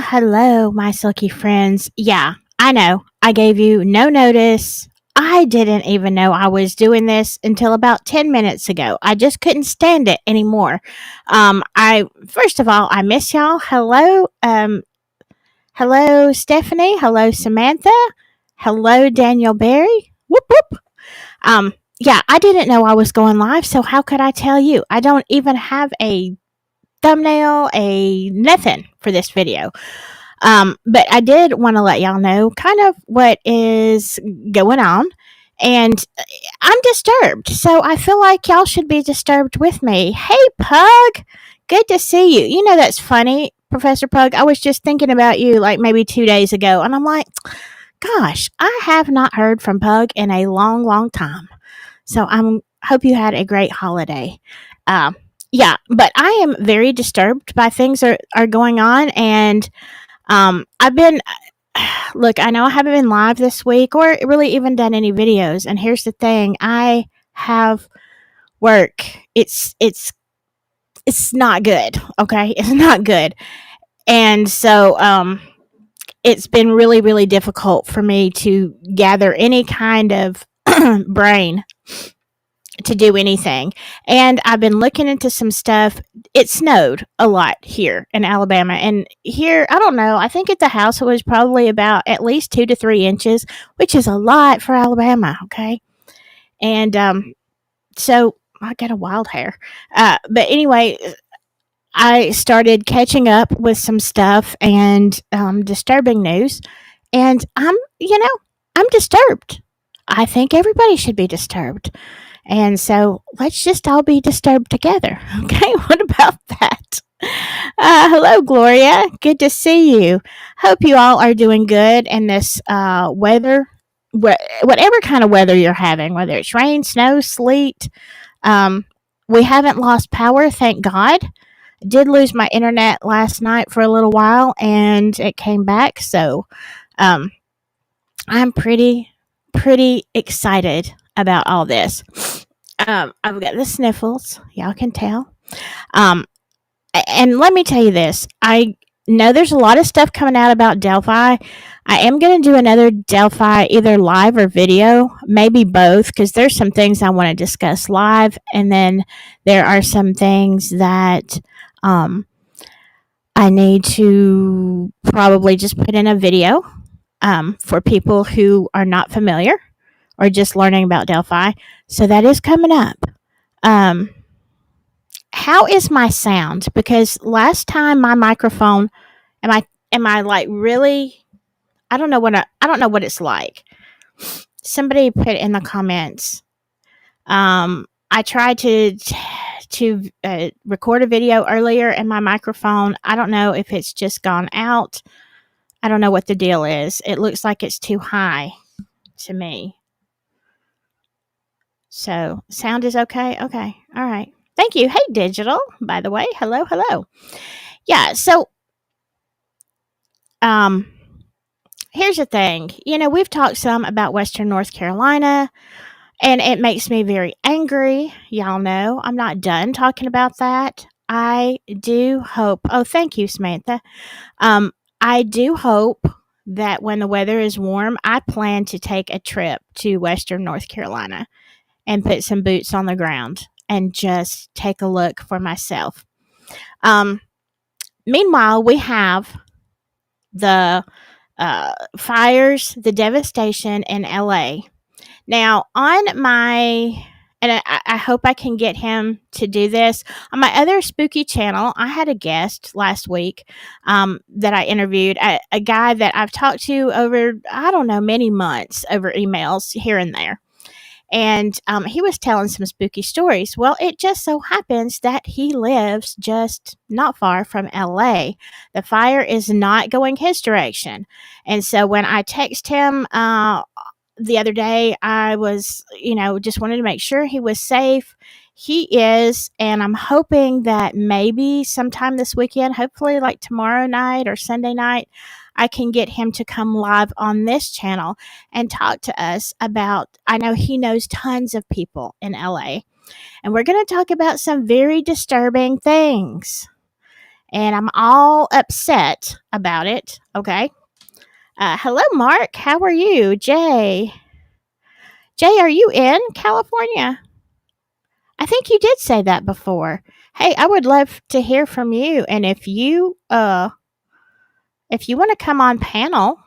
Hello, my silky friends. Yeah, I know. I gave you no notice. I didn't even know I was doing this until about 10 minutes ago. I just couldn't stand it anymore. I first of all, I miss y'all. Hello Stephanie. Hello Samantha. Hello Daniel Barry. Whoop whoop. Yeah, I didn't know I was going live, so how could I tell you? I don't even have a thumbnail, a nothing for this video. But I did want to let y'all know kind of what is going on. And I'm disturbed. So I feel like y'all should be disturbed with me. Hey, Pug. Good to see you. You know, that's funny, Professor Pug. I was just thinking about you like maybe 2 days ago. And I'm like, gosh, I have not heard from Pug in a long, long time. So I hope you had a great holiday. Um, yeah, but I am very disturbed by things are going on. And I've been look, I know I haven't been live this week or really even done any videos. And here's the thing, I have work. It's not good. Okay, it's not good. And so it's been really really difficult for me to gather any kind of brain to do anything. And I've been looking into some stuff. It snowed a lot here in Alabama. And here, I don't know, I think at the house it was probably about at least 2 to 3 inches, which is a lot for Alabama. Okay. And so I got a wild hair. But anyway, I started catching up with some stuff and disturbing news. And I'm disturbed. I think everybody should be disturbed. And so let's just all be disturbed together. Okay, what about that? Hello, Gloria. Good to see you. Hope you all are doing good in this weather, whatever kind of weather you're having, whether it's rain, snow, sleet. Um, we haven't lost power, thank God. Did lose my internet last night for a little while, and it came back. So um, I'm pretty excited about all this. I've got the sniffles. Y'all can tell. Um, and let me tell you this. I know there's a lot of stuff coming out about Delphi. I am going to do another Delphi, either live or video, maybe both, because there's some things I want to discuss live, and then there are some things that I need to probably just put in a video for people who are not familiar or just learning about Delphi. So that is coming up. How is my sound? Because last time my microphone, am I like really? I don't know what it's like. Somebody put in the comments. I tried to record a video earlier, and my microphone, I don't know if it's just gone out. I don't know what the deal is. It looks like it's too high to me. So sound is okay? Okay. All right. Thank you. Hey, Digital, by the way. Hello, hello. Yeah, so here's the thing. You know, we've talked some about Western North Carolina, and it makes me very angry. Y'all know I'm not done talking about that. I do hope. Oh, thank you, Samantha. I do hope that when the weather is warm, I plan to take a trip to Western North Carolina and put some boots on the ground and just take a look for myself. Meanwhile, we have the fires, the devastation in LA. Now, on my, and I hope I can get him to do this, on my other spooky channel, I had a guest last week that I interviewed, a guy that I've talked to over, I don't know, many months over emails here and there. And he was telling some spooky stories. Well, it just so happens that he lives just not far from LA. The fire is not going his direction. And so when I text him the other day, I was, just wanted to make sure he was safe. He is, and I'm hoping that maybe sometime this weekend, hopefully like tomorrow night or Sunday night, I can get him to come live on this channel and talk to us about, I know he knows tons of people in LA, and we're going to talk about some very disturbing things. and I'm all upset about it. Okay. Hello, Mark. How are you? Jay, are you in California? I think you did say that before. Hey, I would love to hear from you. And if you want to come on panel,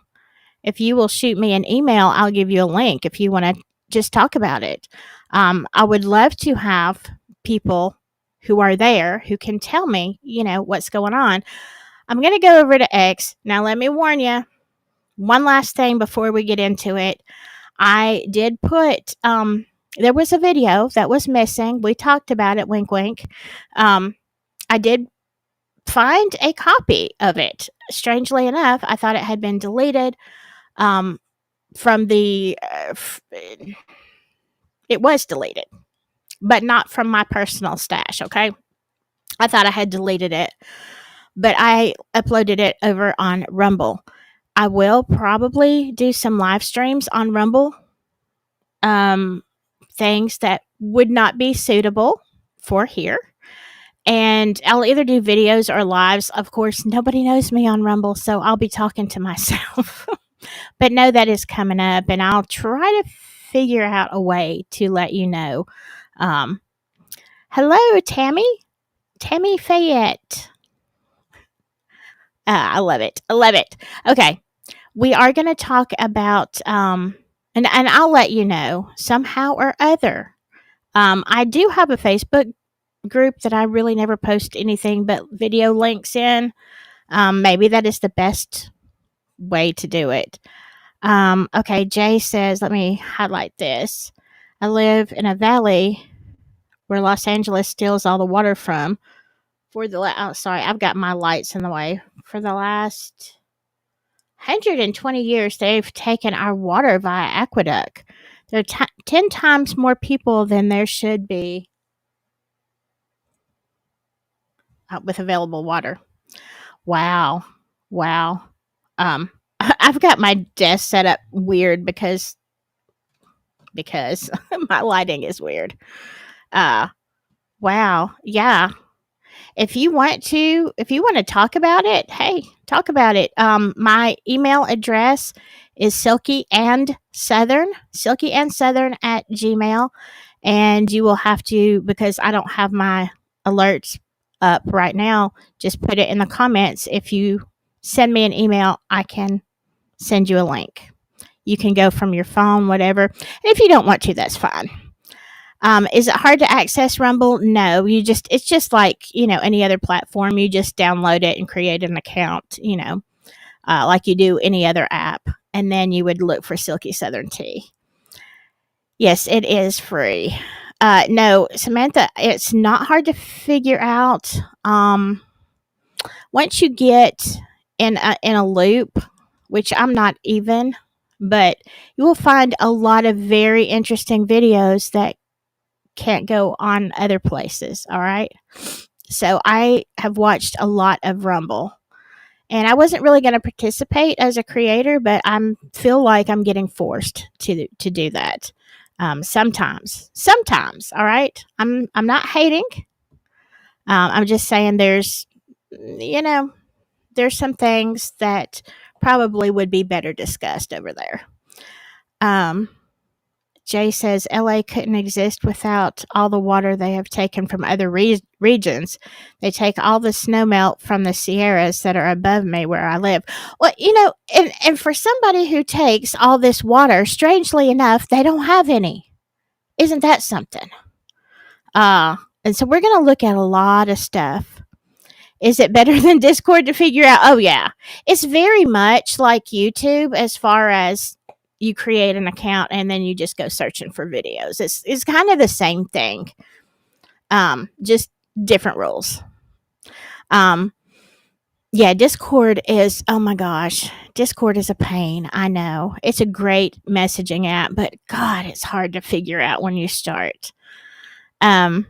if you will shoot me an email, I'll give you a link if you want to just talk about it. I would love to have people who are there who can tell me, what's going on. I'm going to go over to X. Now, let me warn you one last thing before we get into it. I did put, there was a video that was missing. We talked about it, wink, wink. I did find a copy of it. Strangely enough, I thought it had been deleted from the. It was deleted, but not from my personal stash. Okay, I thought I had deleted it, but I uploaded it over on Rumble. I will probably do some live streams on Rumble. Things that would not be suitable for here. And I'll either do videos or lives. Of course, nobody knows me on Rumble, so I'll be talking to myself. But no, that is coming up, and I'll try to figure out a way to let you know. Hello, Tammy Fayette. I love it. I love it. Okay, we are going to talk about, and I'll let you know somehow or other. I do have a Facebook group that I really never post anything but video links in. Maybe that is the best way to do it. Okay, Jay says, let me highlight this. I live in a valley where Los Angeles steals all the water from. Sorry, I've got my lights in the way. For the last 120 years, they've taken our water via aqueduct. There are 10 times more people than there should be with available water. Wow. I've got my desk set up weird because my lighting is weird. Wow. Yeah. If you want to talk about it, hey, talk about it. My email address is silkyandsouthern at gmail. And you will have to, because I don't have my alerts up right now, just put it in the comments. If you send me an email, I can send you a link. You can go from your phone, whatever. And if you don't want to, that's fine. Is it hard to access Rumble? No, it's just like, any other platform. You just download it and create an account, like you do any other app. And then you would look for Silky Southern Tea. Yes, it is free. No, Samantha, it's not hard to figure out. Once you get in a loop, which I'm not even, but you will find a lot of very interesting videos that can't go on other places. All right. So I have watched a lot of Rumble, and I wasn't really going to participate as a creator, but I feel like I'm getting forced to do that. Sometimes. All right. I'm not hating. I'm just saying there's some things that probably would be better discussed over there. Jay says LA couldn't exist without all the water they have taken from other regions. They take all the snow melt from the Sierras that are above me where I live. Well, and for somebody who takes all this water, strangely enough, they don't have any. Isn't that something? And so we're going to look at a lot of stuff. Is it better than Discord to figure out? Oh, yeah. It's very much like YouTube as far as you create an account and then you just go searching for videos. It's kind of the same thing. Just different rules. Yeah, Discord is, oh my gosh, Discord is a pain. I know. It's a great messaging app, but God, it's hard to figure out when you start. Thank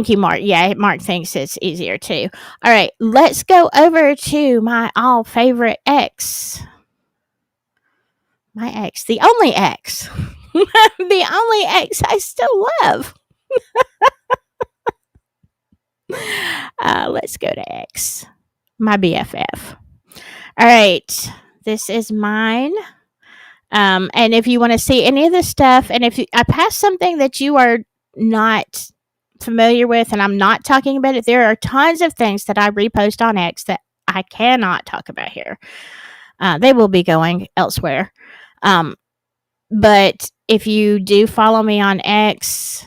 you, Mark. Yeah, Mark thinks it's easier too. All right, let's go over to my all favorite ex. My ex, the only ex. The only ex I still love. Let's go to X, my BFF. All right, this is mine. And if you want to see any of this stuff, and if I pass something that you are not familiar with, and I'm not talking about it, there are tons of things that I repost on X that I cannot talk about here. They will be going elsewhere. But if you do follow me on X,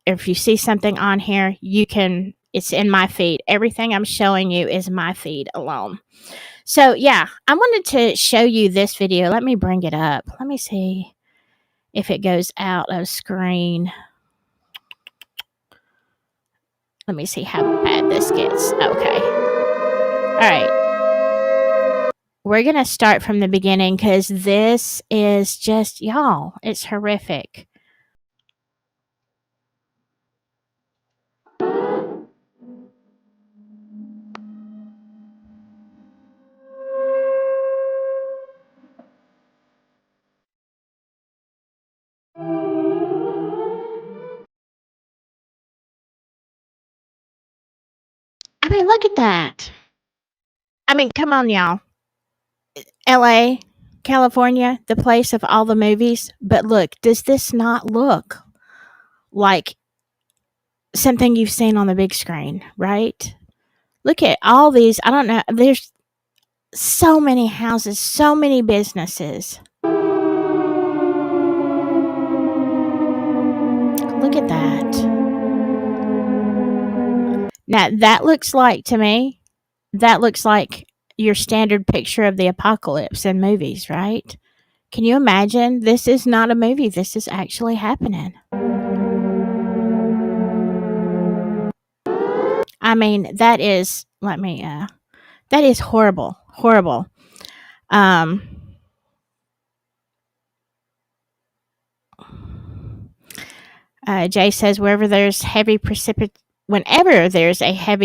if you see something on here, it's in my feed. Everything I'm showing you is my feed alone. So, yeah, I wanted to show you this video. Let me bring it up. Let me see if it goes out of screen. Let me see how bad this gets. Okay. All right. We're going to start from the beginning because this is just, y'all, it's horrific. I mean, look at that. I mean, come on, y'all. LA, California, the place of all the movies. But look, does this not look like something you've seen on the big screen, right? Look at all these. I don't know. There's so many houses, so many businesses. Look at that. Now, that looks like, to me, that looks like your standard picture of the apocalypse in movies, right? Can you imagine? This is not a movie. This is actually happening. I mean, that is, that is horrible. Horrible. Jay says whenever there's a heavy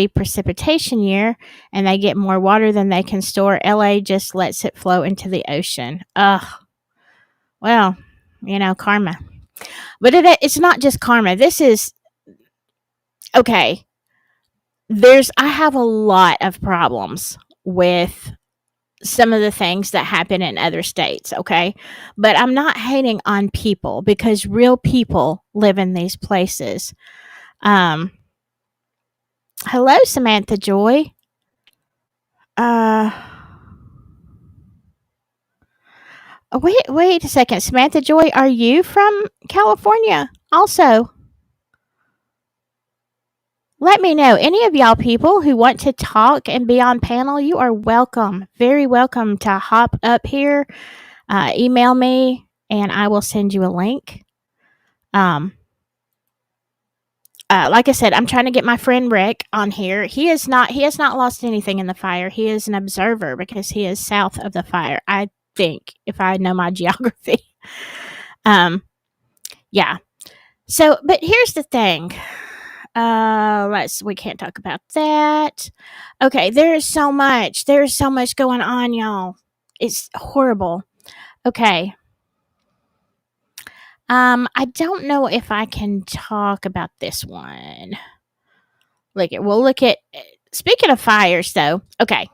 precipitation year and they get more water than they can store, LA just lets it flow into the ocean. Ugh. Well, karma. But it's not just karma. This is okay. I have a lot of problems with some of the things that happen in other states, okay? But I'm not hating on people because real people live in these places. Hello, Samantha Joy. Wait a second. Samantha Joy, are you from California also? Let me know. Any of y'all people who want to talk and be on panel, you are welcome. Very welcome to hop up here. Email me and I will send you a link. Like I said, I'm trying to get my friend Rick on here. He has not lost anything in the fire. He is an observer because he is south of the fire, I think, if I know my geography. Yeah. So, but here's the thing. We can't talk about that. Okay, there's so much going on, y'all. It's horrible. Okay. I don't know if I can talk about this one. We'll look at, speaking of fires though. Okay.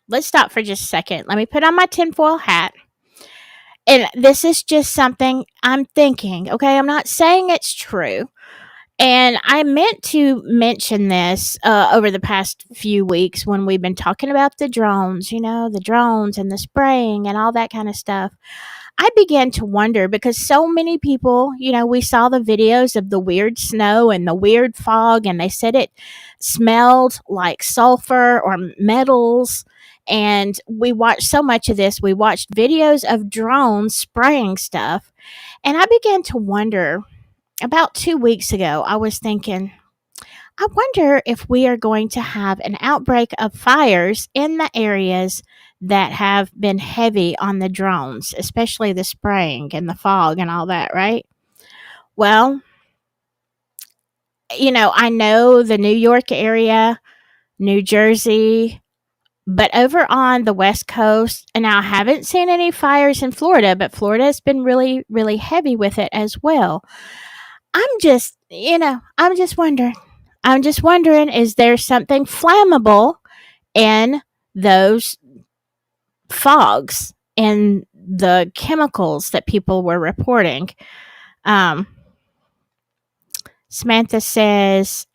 Let's stop for just a second. Let me put on my tinfoil hat. And this is just something I'm thinking, okay? I'm not saying it's true. And I meant to mention this over the past few weeks when we've been talking about the drones, the drones and the spraying and all that kind of stuff. I began to wonder because so many people, we saw the videos of the weird snow and the weird fog, and they said it smelled like sulfur or metals. And we watched so much of this. We watched videos of drones spraying stuff. And I began to wonder, about 2 weeks ago, I was thinking, I wonder if we are going to have an outbreak of fires in the areas that have been heavy on the drones, especially the spraying and the fog and all that, right? Well, I know the New York area, New Jersey, but over on the West Coast, and now I haven't seen any fires in Florida, but Florida has been really, really heavy with it as well. I'm just wondering. I'm just wondering, is there something flammable in those fogs and the chemicals that people were reporting? Um, Samantha says,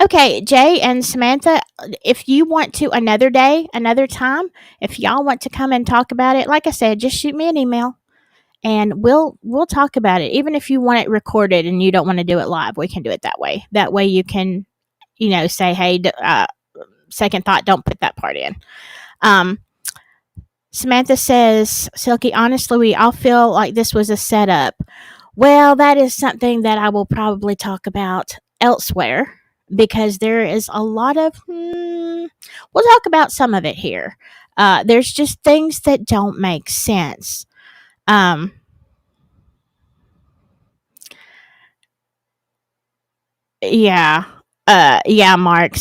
okay, Jay and Samantha, if you want to another day, another time, if y'all want to come and talk about it, like I said, just shoot me an email and we'll talk about it. Even if you want it recorded and you don't want to do it live, we can do it that way. That way you can, say, hey, second thought, don't put that part in. Samantha says, Silky, honestly, we all feel like this was a setup. Well, that is something that I will probably talk about elsewhere because there is a lot of, we'll talk about some of it here. There's just things that don't make sense. Yeah. Yeah, Mark.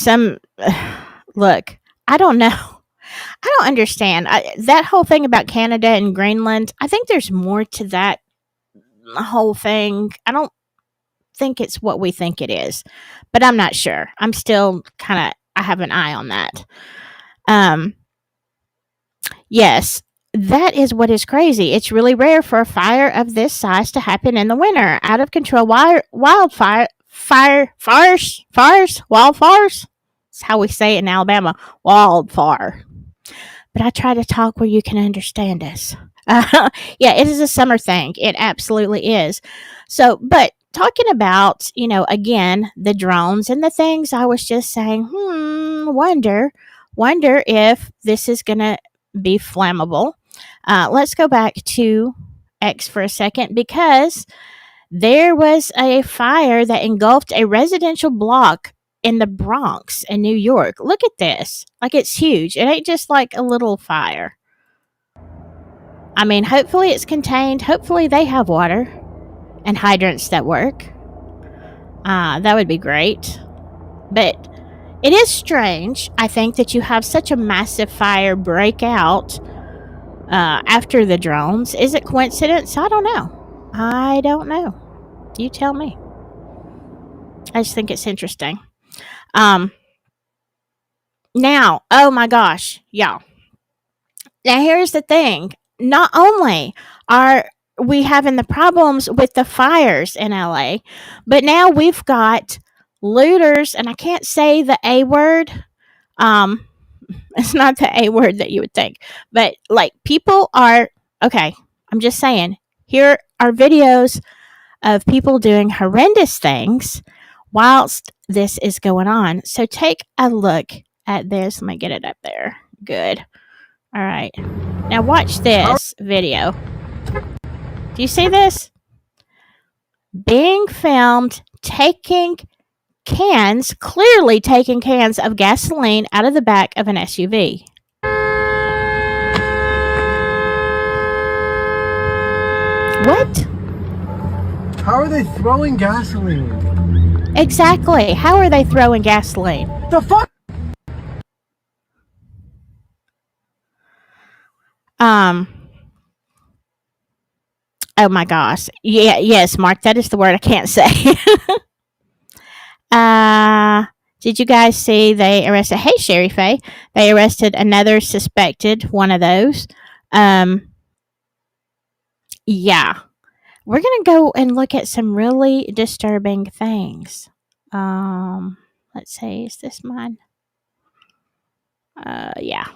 Look, I don't know. I don't understand. That whole thing about Canada and Greenland, I think there's more to that whole thing. I don't think it's what we think it is, but I'm not sure. I'm still I have an eye on that. Yes, that is what is crazy. It's really rare for a fire of this size to happen in the winter. Out of control wildfires. Wildfires. That's how we say it in Alabama. Wildfire. But I try to talk where you can understand us. Yeah, it is a summer thing. It absolutely is. So, but talking about, again, the drones and the things, I was just saying, wonder if this is going to be flammable. Let's go back to X for a second because there was a fire that engulfed a residential block in the Bronx in New York. Look at this. Like, it's huge. It ain't just like a little fire. I mean, hopefully it's contained. Hopefully they have water and hydrants that work. That would be great. But it is strange, I think, that you have such a massive fire break out after the drones. Is it coincidence? I don't know. You tell me. I just think it's interesting. Now, oh my gosh, y'all. Now here's the thing. Not only are we having the problems with the fires in LA, but now we've got looters, and I can't say the A word. It's not the A word that you would think, but like people are okay. I'm just saying, here are videos of people doing horrendous things whilst this is going on. So take a look at this. Let me get it up there. Good. All right. Now watch this video. Do you see this? Being filmed clearly taking cans of gasoline out of the back of an SUV. What? How are they throwing gasoline? Exactly. How are they throwing gasoline? The fuck? Oh my gosh. Yeah, yes, Mark, that is the word I can't say. Did you guys see they arrested, hey, Sherry Faye, they arrested another suspected one of those. Yeah. We're going to go and look at some really disturbing things. Let's see, is this mine? Yeah.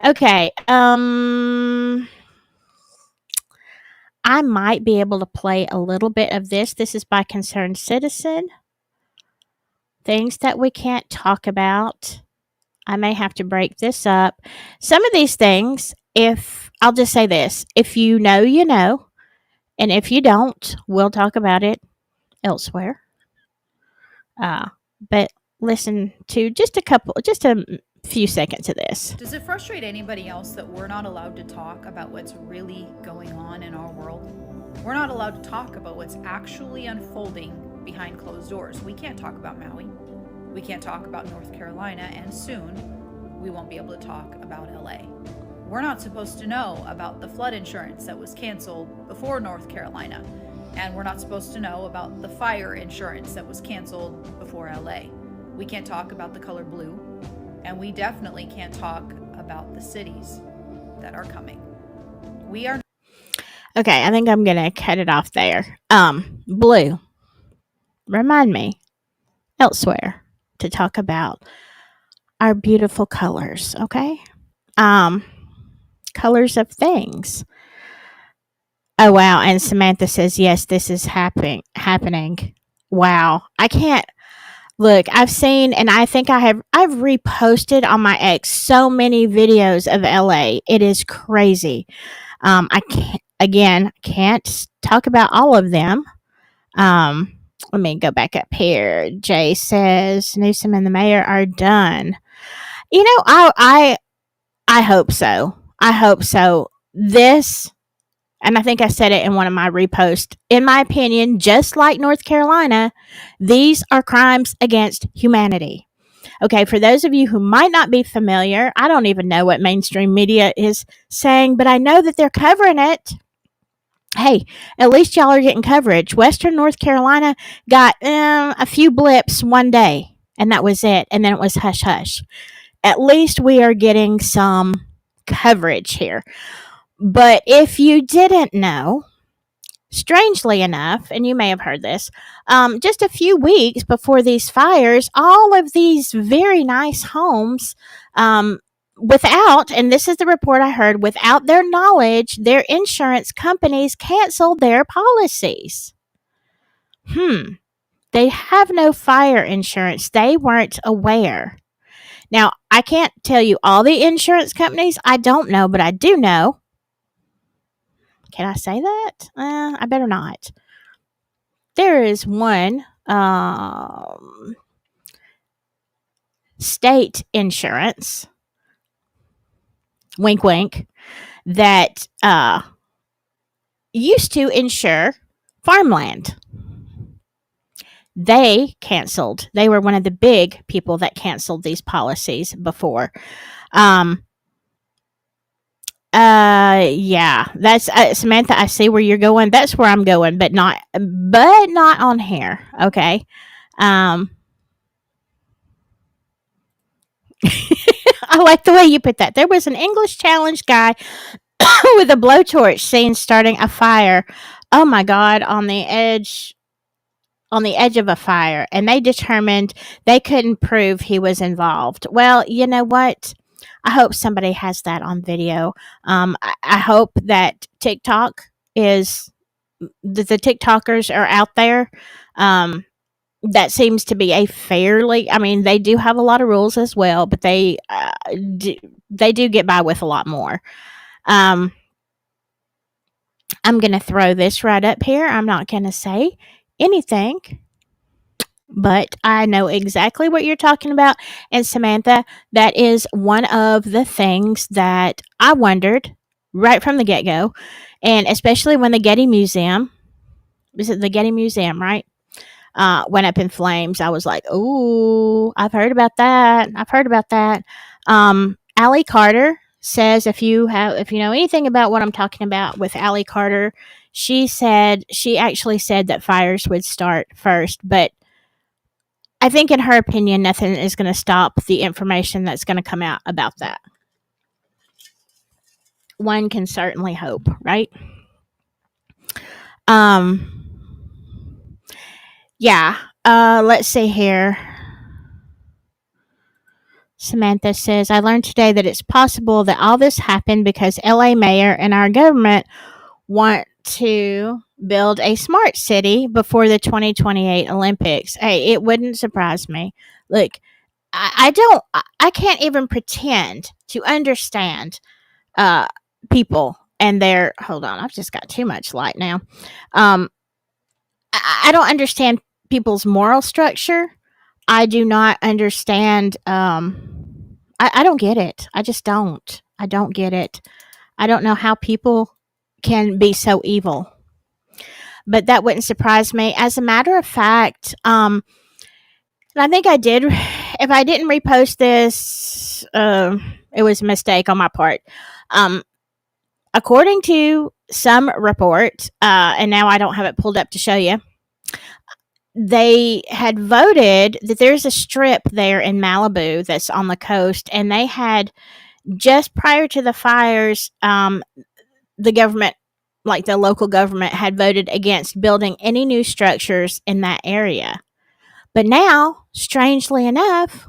Okay. I might be able to play a little bit of this. This is by Concerned Citizen. Things that we can't talk about. I may have to break this up. Some of these things, I'll just say this, if you know, you know, and if you don't, we'll talk about it elsewhere. But listen to just a few seconds of this. Does it frustrate anybody else that we're not allowed to talk about what's really going on in our world? We're not allowed to talk about what's actually unfolding behind closed doors. We can't talk about Maui. We can't talk about North Carolina, and soon we won't be able to talk about LA. We're not supposed to know about the flood insurance that was canceled before North Carolina. And we're not supposed to know about the fire insurance that was canceled before LA. We can't talk about the color blue, and we definitely can't talk about the cities that are coming. We are Okay, I think I'm gonna cut it off there. Blue. Remind me elsewhere to talk about our beautiful colors, okay? Um, colors of things. Oh wow, and Samantha says yes, this is happening. Wow. I can't look, I've seen and I think I've reposted on my ex so many videos of LA. It is crazy. I can't talk about all of them. Let me go back up here. Jay says Newsom and the mayor are done. You know, I hope so. I hope so. This, and I think I said it in one of my reposts. In my opinion, just like North Carolina, these are crimes against humanity. Okay, for those of you who might not be familiar, I don't even know what mainstream media is saying, but I know that they're covering it. Hey, at least y'all are getting coverage. Western North Carolina got a few blips one day, and that was it. And then it was hush hush. At least we are getting some coverage here. But if you didn't know, strangely enough, and you may have heard this, just a few weeks before these fires, all of these very nice homes, without, and this is the report I heard, without their knowledge, their insurance companies canceled their policies. They have no fire insurance. They weren't aware. Now, I can't tell you all the insurance companies. I don't know, but I do know. Can I say that? I better not. There is one state insurance, wink wink, that used to insure farmland. They canceled. They were one of the big people that canceled these policies before. Yeah, that's Samantha. I see where you're going. That's where I'm going, but not on here. Okay. I like the way you put that. There was an English challenge guy with a blowtorch seen starting a fire. Oh my God, on the edge of a fire, and they determined they couldn't prove he was involved. Well, you know what? I hope somebody has that on video. I hope that TikTok is the TikTokers are out there. That seems to be a fairly. I mean, they do have a lot of rules as well, but they do get by with a lot more. I'm going to throw this right up here. I'm not going to say anything, but I know exactly what you're talking about. And Samantha, that is one of the things that I wondered right from the get go. And especially when the Getty Museum, is it the Getty Museum, right? Went up in flames. I was like, "Ooh, I've heard about that. I've heard about that." Allie Carter says, if you know anything about what I'm talking about with Allie Carter, she actually said that fires would start first, but I think, in her opinion, nothing is going to stop the information that's going to come out about that. One can certainly hope, right? Yeah. Let's see here. Samantha says, I learned today that it's possible that all this happened because LA mayor and our government want to build a smart city before the 2028 Olympics. Hey, it wouldn't surprise me. Look, I can't even pretend to understand people and their, hold on, I've just got too much light now. I don't understand people's moral structure. I do not understand. I don't get it. I just don't. I don't get it. I don't know how people can be so evil. But that wouldn't surprise me. As a matter of fact, and I think I did. If I didn't repost this, it was a mistake on my part. According to some report, and now I don't have it pulled up to show you. They had voted that there's a strip there in Malibu that's on the coast, and they had just prior to the fires, the government, like the local government, had voted against building any new structures in that area. But now, strangely enough,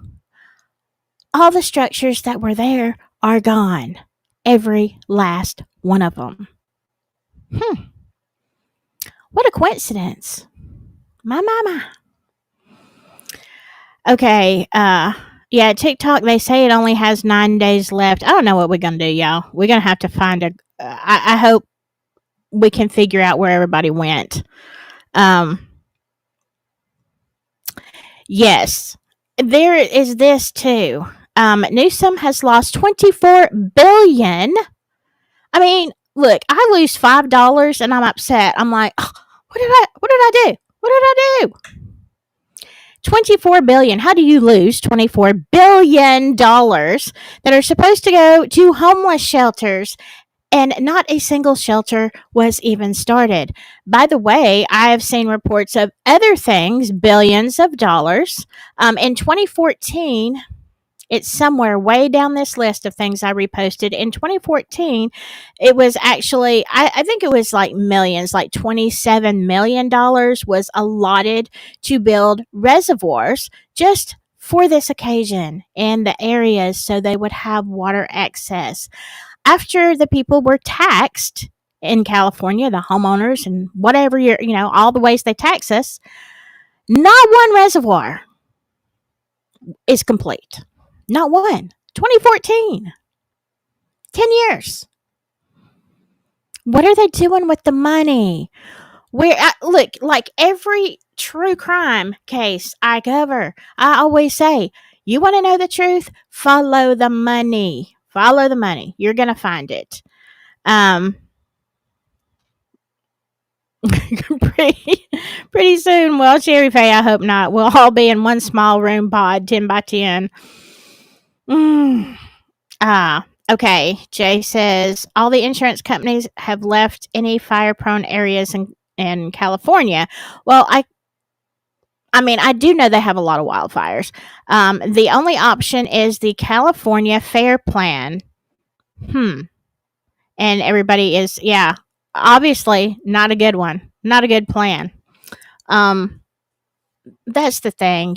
all the structures that were there are gone. Every last one of them. What a coincidence. My. Okay, yeah, TikTok, they say it only has 9 days left. I don't know what we're going to do, y'all. We're going to have to find I hope we can figure out where everybody went. Yes, there is this too. Newsom has lost $24 billion. I mean, look, I lose $5 and I'm upset. I'm like, oh, what did I do? What did I do? $24 billion. How do you lose $24 billion that are supposed to go to homeless shelters? And not a single shelter was even started. By the way, I have seen reports of other things, billions of dollars. In 2014, it's somewhere way down this list of things I reposted. In 2014, it was actually, I think it was like millions, like $27 million was allotted to build reservoirs just for this occasion in the areas so they would have water access. After the people were taxed in California, the homeowners and whatever all the ways they tax us, not one reservoir is complete. Not one. 2014. 10 years. What are they doing with the money? Look, like every true crime case I cover, I always say, you want to know the truth? Follow the money. Follow the money. You're going to find it. Pretty soon, well, Cherry Pay, I hope not. We'll all be in one small room pod, 10 by 10. Okay. Jay says all the insurance companies have left any fire prone areas in California. Well, I mean, I do know they have a lot of wildfires. The only option is the California Fair Plan. And everybody is, yeah, obviously not a good one. Not a good plan. That's the thing,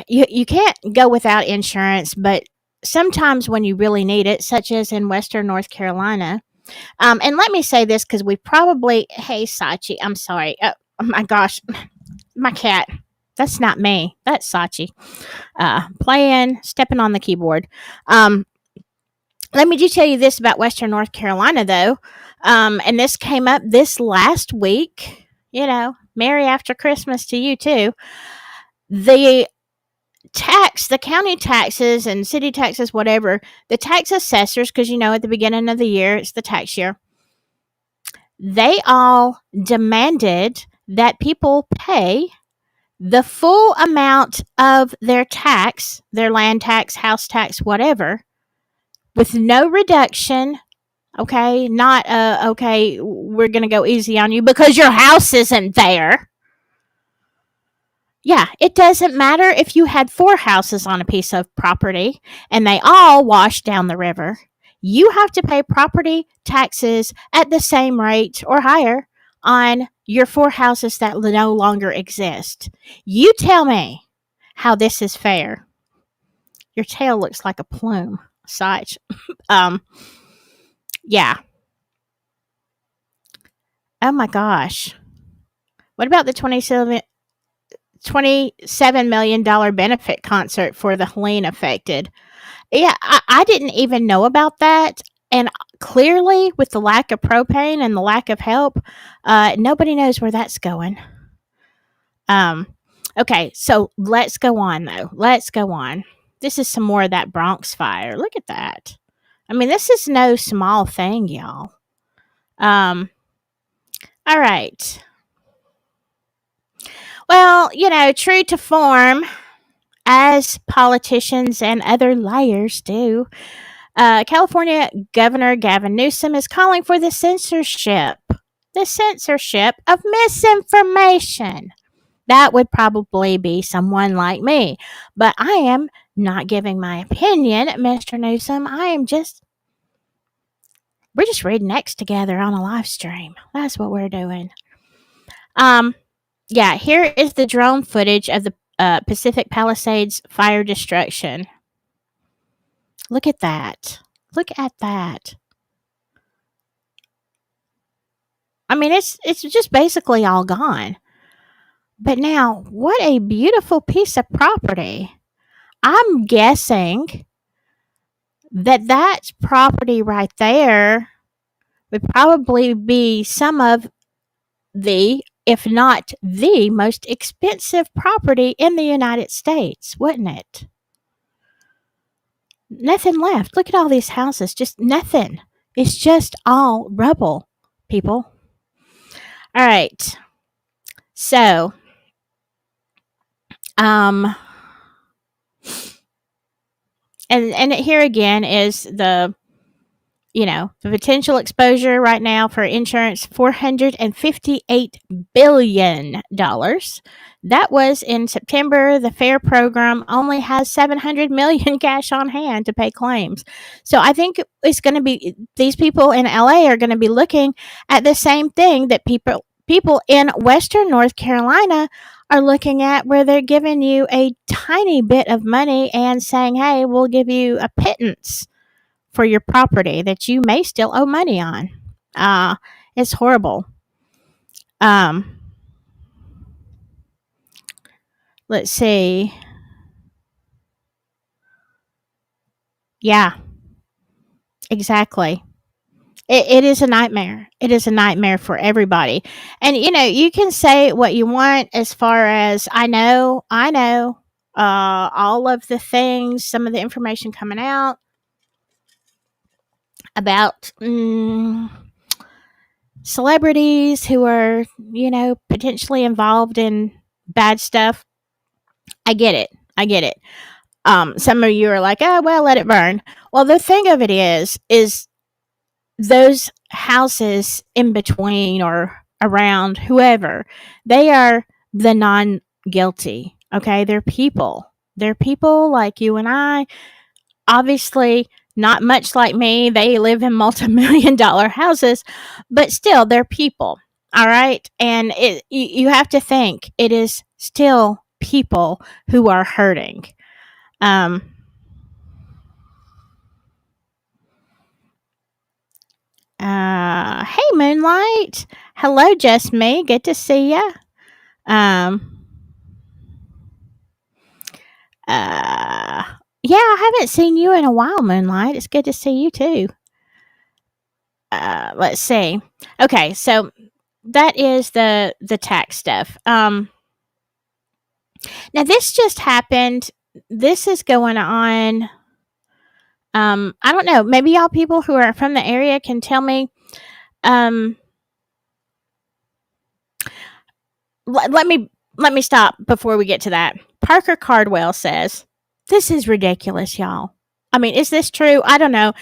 you can't go without insurance, but sometimes when you really need it, such as in Western North Carolina, and let me say this because we probably, hey, Sachi, I'm sorry. Oh my gosh, my cat. That's not me. That's Sachi. Stepping on the keyboard. Let me just tell you this about Western North Carolina, though. And this came up this last week. Merry after Christmas to you, too. The county taxes and city taxes, whatever, the tax assessors, because at the beginning of the year, it's the tax year, they all demanded that people pay the full amount of their tax, their land tax, house tax, whatever, with no reduction. Okay, not okay, we're going to go easy on you because your house isn't there. Yeah, it doesn't matter if you had 4 houses on a piece of property and they all washed down the river. You have to pay property taxes at the same rate or higher on your 4 houses that no longer exist. You tell me how this is fair. Your tail looks like a plume, Sach. Yeah. Oh my gosh. What about the $27 million benefit concert for the Helene affected? Yeah, I didn't even know about that. And clearly, with the lack of propane and the lack of help, nobody knows where that's going. Okay, so let's go on, though. Let's go on. This is some more of that Bronx fire. Look at that. I mean, this is no small thing, y'all. All right. Well, true to form, as politicians and other liars do, California Governor Gavin Newsom is calling for the censorship of misinformation. That would probably be someone like me. But I am not giving my opinion, Mr. Newsom. We're just reading next together on a live stream. That's what we're doing. Yeah, here is the drone footage of the Pacific Palisades fire destruction. Look at that. Look at that. I mean, it's just basically all gone. But now, what a beautiful piece of property. I'm guessing that property right there would probably be some of the, if not the most expensive property in the United States, wouldn't it? Nothing left. Look at all these houses. Just nothing. It's just all rubble, people. All right. So, and here again is the potential exposure right now for insurance, $458 billion. That was in September. The FAIR program only has $700 million cash on hand to pay claims. So I think it's going to be, these people in LA are going to be looking at the same thing that people in Western North Carolina are looking at, where they're giving you a tiny bit of money and saying, hey, we'll give you a pittance for your property that you may still owe money on. It's horrible. Let's see. Yeah, exactly. It is a nightmare. It is a nightmare for everybody. And, you can say what you want as far as I know, all of the things, some of the information coming out about celebrities who are, potentially involved in bad stuff. I get it. Some of you are like, oh, well, let it burn. Well, the thing of it is those houses in between or around whoever, they are the non-guilty. Okay. They're people like you and I. Obviously, not much like me. They live in multi-million dollar houses, but still, they're people. All right. And you have to think it is still people who are hurting. Hey, Moonlight. Hello, Just Me. Good to see ya. Yeah, I haven't seen you in a while, Moonlight. It's good to see you too. Let's see. Okay, so that is the tax stuff. Now this just happened. This is going on. I don't know. Maybe y'all people who are from the area can tell me. Let me stop before we get to that. Parker Cardwell says, this is ridiculous, y'all. I mean, is this true? I don't know.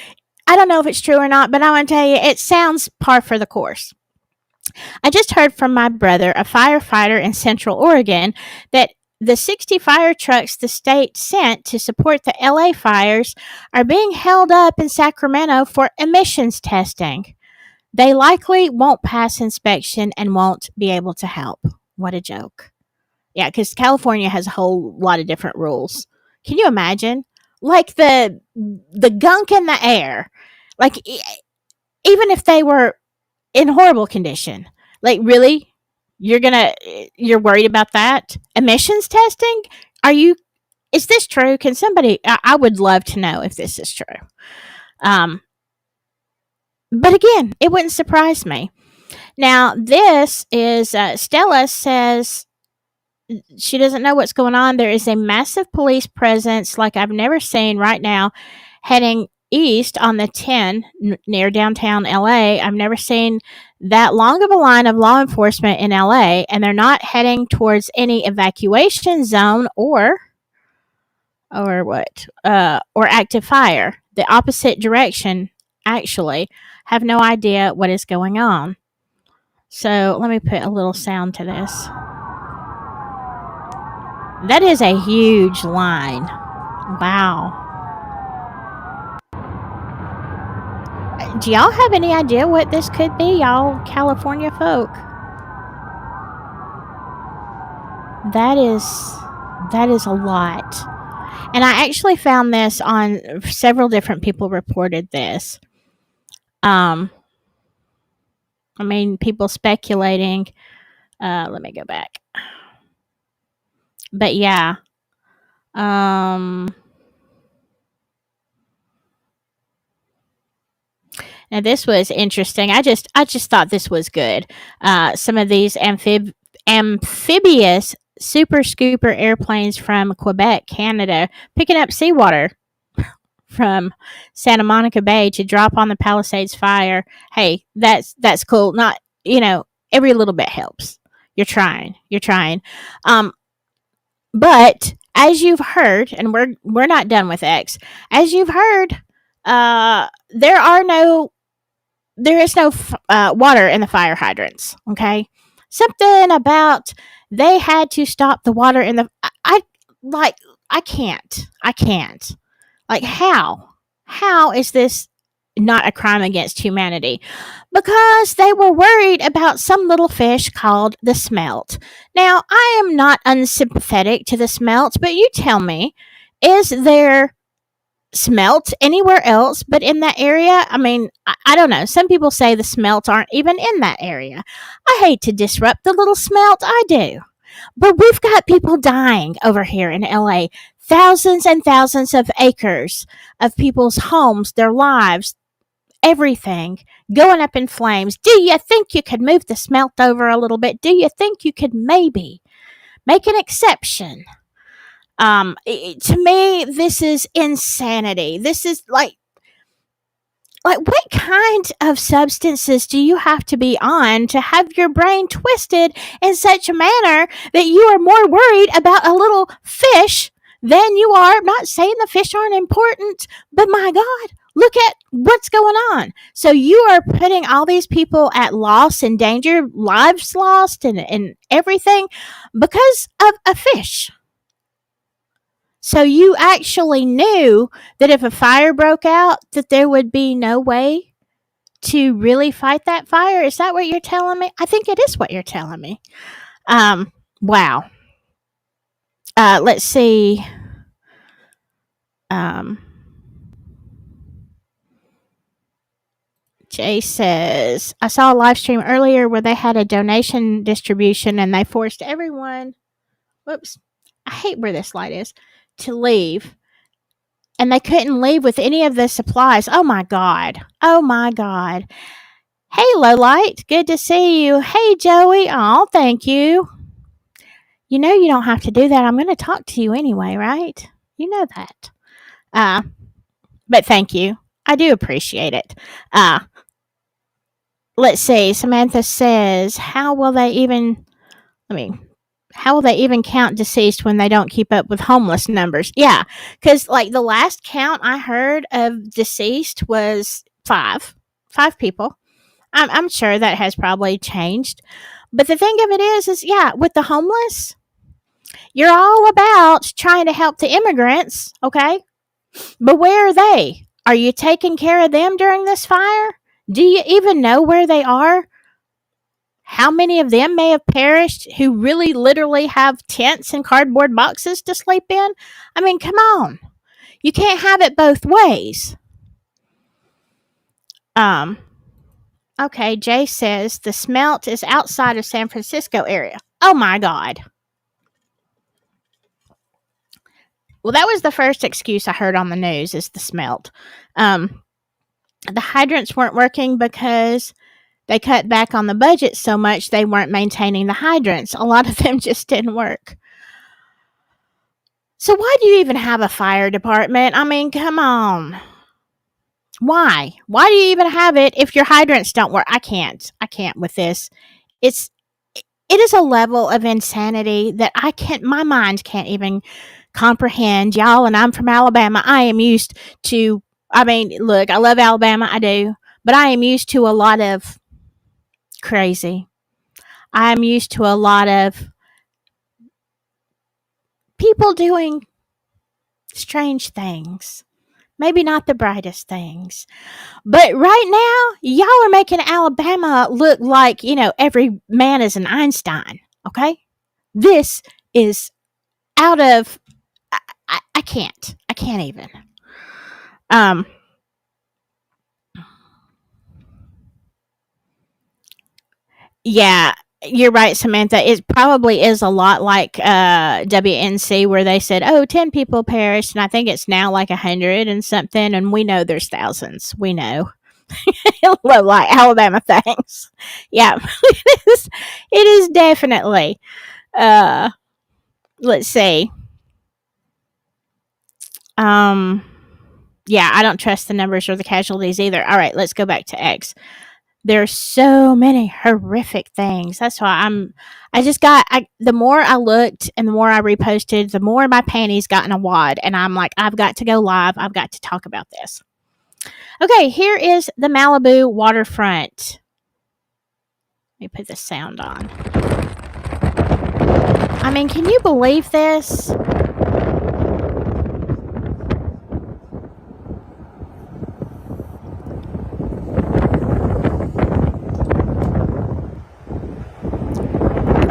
I don't know if it's true or not, but I want to tell you, it sounds par for the course. I just heard from my brother, a firefighter in Central Oregon, that the 60 fire trucks the state sent to support the LA fires are being held up in Sacramento for emissions testing. They likely won't pass inspection and won't be able to help. What a joke. Yeah, because California has a whole lot of different rules. Can you imagine? Like the gunk in the air. Like, even if they were in horrible condition. Like, really? You're worried about that? Emissions testing? Is this true? Can somebody, I would love to know if this is true. But again, it wouldn't surprise me. Now, this is, Stella says she doesn't know what's going on. There is a massive police presence like I've never seen right now heading east on the 10 near downtown LA. I've never seen that long of a line of law enforcement in LA, and they're not heading towards any evacuation zone or active fire. the opposite direction, actually, have no idea what is going on. So let me put a little sound to this. That is a huge line. Wow. Do y'all have any idea what this could be, y'all California folk? That is a lot. And I actually found this on several different people reported this. People speculating. Let me go back. But yeah. Now this was interesting. I just thought this was good. Some of these amphibious super scooper airplanes from Quebec, Canada, picking up seawater from Santa Monica Bay to drop on the Palisades fire. Hey, that's cool. Not, every little bit helps. You're trying. But as you've heard, and we're not done with X. As you've heard, there is no water in the fire hydrants. Okay, something about they had to stop the water in the. I can't. Like, how is this not a crime against humanity? Because they were worried about some little fish called the smelt. Now, I am not unsympathetic to the smelt, but you tell me, is there smelt anywhere else but in that area? I don't know. Some people say the smelt aren't even in that area. I hate to disrupt the little smelt, I do. But we've got people dying over here in LA. Thousands and thousands of acres of people's homes, their lives, everything going up in flames. Do you think you could move the smelt over a little bit? Do you think you could maybe make an exception? To me, this is insanity. This is like what kind of substances do you have to be on to have your brain twisted in such a manner that you are more worried about a little fish than you are? I'm not saying the fish aren't important, but my God, look at what's going on. So you are putting all these people at loss and danger, lives lost and everything because of a fish. So you actually knew that if a fire broke out, that there would be no way to really fight that fire? Is that what you're telling me? I think it is what you're telling me. Wow. Let's see. Jay says, I saw a live stream earlier where they had a donation distribution and they forced everyone, whoops, I hate where this light is, to leave. And they couldn't leave with any of the supplies. Oh my God. Hey, Lowlight, good to see you. Hey, Joey. Oh, thank you. You know you don't have to do that. I'm going to talk to you anyway, right? You know that. But thank you. I do appreciate it. Let's see. Samantha says, how will they even count deceased when they don't keep up with homeless numbers? Yeah, because like the last count I heard of deceased was five people. I'm sure that has probably changed. But the thing of it is yeah, with the homeless, you're all about trying to help the immigrants, okay? But where are they? Are you taking care of them during this fire? Do you even know where they are? How many of them may have perished who really literally have tents and cardboard boxes to sleep in? I mean, come on. You can't have it both ways. Okay, Jay says the smelt is outside of San Francisco area. Oh my God. Well, that was the first excuse I heard on the news, is the smelt. The hydrants weren't working because they cut back on the budget so much they weren't maintaining the hydrants. A lot of them just didn't work. So why do you even have a fire department? I mean, come on. Why? Why do you even have it if your hydrants don't work? I can't with this. It is a level of insanity that my mind can't even comprehend, y'all. And I'm from Alabama. I am used to I mean, look, I love Alabama, I do, but I am used to a lot of crazy. I'm used to a lot of people doing strange things. Maybe not the brightest things. But right now, y'all are making Alabama look like, every man is an Einstein. Okay? This is out of. I can't. I can't even. Um, yeah, you're right, Samantha. It probably is a lot like WNC, where they said, oh, 10 people perished. And I think it's now like 100 and something. And we know there's thousands. We know. Like Alabama things. Yeah, it is definitely. Uh, let's see. Um, yeah, I don't trust the numbers or the casualties either. All right, let's go back to X. There's so many horrific things. That's why the more I looked and the more I reposted, the more my panties got in a wad. And I'm like, I've got to go live. I've got to talk about this. Okay, here is the Malibu waterfront. Let me put the sound on. I mean, can you believe this?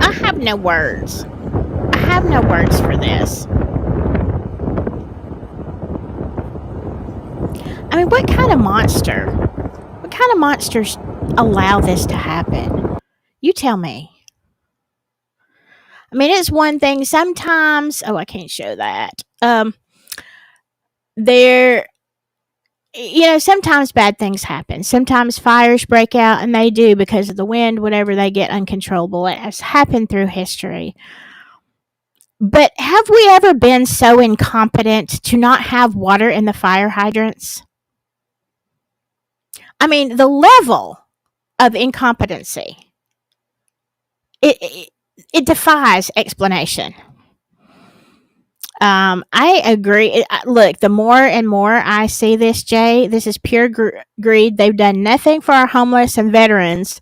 I have no words. I have no words for this. I mean, what kind of monster? What kind of monsters allow this to happen? You tell me. I mean, it's one thing sometimes. Oh, I can't show that. There, sometimes bad things happen. Sometimes fires break out, and they do because of the wind, whatever, they get uncontrollable. It has happened through history. But have we ever been so incompetent to not have water in the fire hydrants? I mean, the level of incompetency, it defies explanation. I agree. Look, the more and more I see this, Jay, this is pure greed. They've done nothing for our homeless and veterans,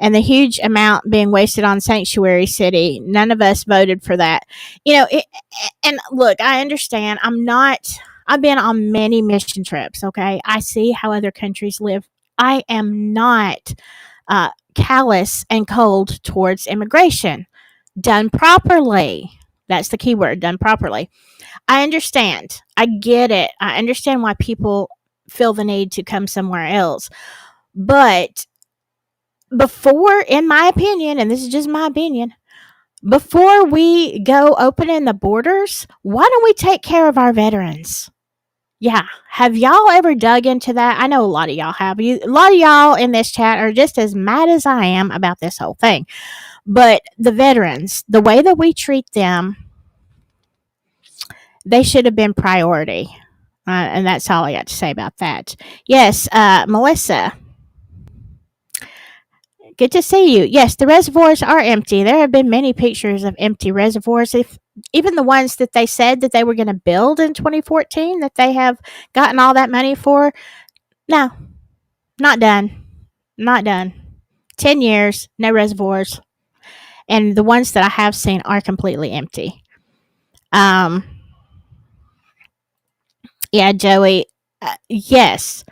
and the huge amount being wasted on Sanctuary City. None of us voted for that. And look, I understand. I've been on many mission trips, okay? I see how other countries live. I am not callous and cold towards immigration. Done properly. That's the key word, done properly. I understand. I get it. I understand why people feel the need to come somewhere else. But before, in my opinion, and this is just my opinion, before we go opening the borders, why don't we take care of our veterans? Yeah. Have y'all ever dug into that? I know a lot of y'all have. A lot of y'all in this chat are just as mad as I am about this whole thing. But the veterans, the way that we treat them, they should have been priority. And that's all I got to say about that. Yes, Melissa, good to see you. Yes, the reservoirs are empty. There have been many pictures of empty reservoirs. Even the ones that they said that they were going to build in 2014, that they have gotten all that money for, no, not done. Not done. 10 years, no reservoirs. And the ones that I have seen are completely empty. Yeah, Joey. Yes,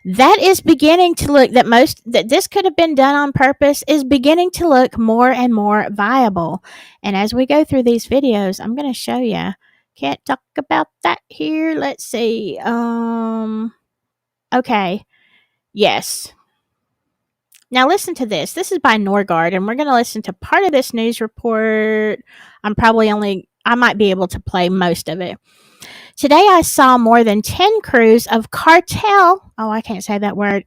that is beginning to look that this could have been done on purpose is beginning to look more and more viable. And as we go through these videos, I'm going to show you. Can't talk about that here. Let's see. Okay. Yes. Now listen to this. This is by Norgard, and we're going to listen to part of this news report. I might be able to play most of it. Today I saw more than 10 crews of cartel, I can't say that word,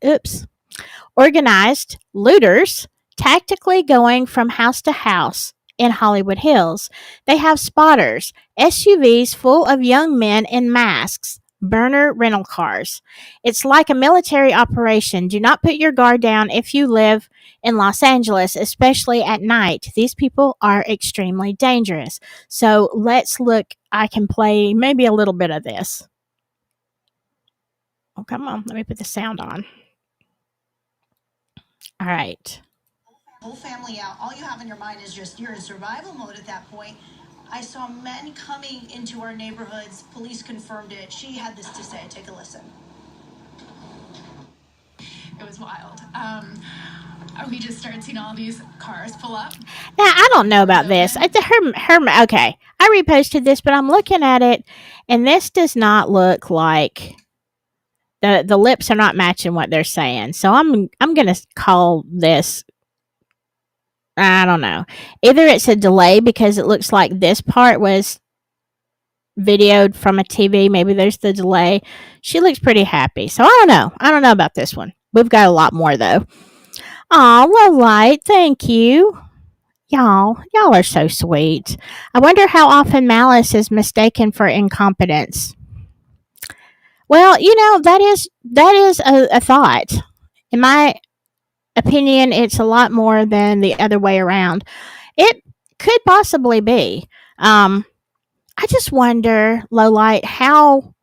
organized looters tactically going from house to house in Hollywood Hills. They have spotters, SUVs full of young men in masks, burner rental cars. It's like a military operation. Do not put your guard down if you live in Los Angeles, especially at night. These people are extremely dangerous. So let's look. I can play maybe a little bit of this. Oh, come on. Let me put the sound on. All right. Whole family out. All you have in your mind is just you're in survival mode at that point. I saw men coming into our neighborhoods. Police confirmed it. She had this to say. Take a listen. It was wild. We just started seeing all these cars pull up. Now, I don't know about this. Okay. I reposted this, but I'm looking at it, and this does not look like the lips are not matching what they're saying. So I'm gonna call this. I don't know. Either it's a delay because it looks like this part was videoed from a TV. Maybe there's the delay. She looks pretty happy. So I don't know. I don't know about this one. We've got a lot more though. Aw, Love Light, thank you. Y'all are so sweet. I wonder how often malice is mistaken for incompetence. Well, that is a thought. In my opinion, it's a lot more than the other way around. It could possibly be. I just wonder, Lowlight, how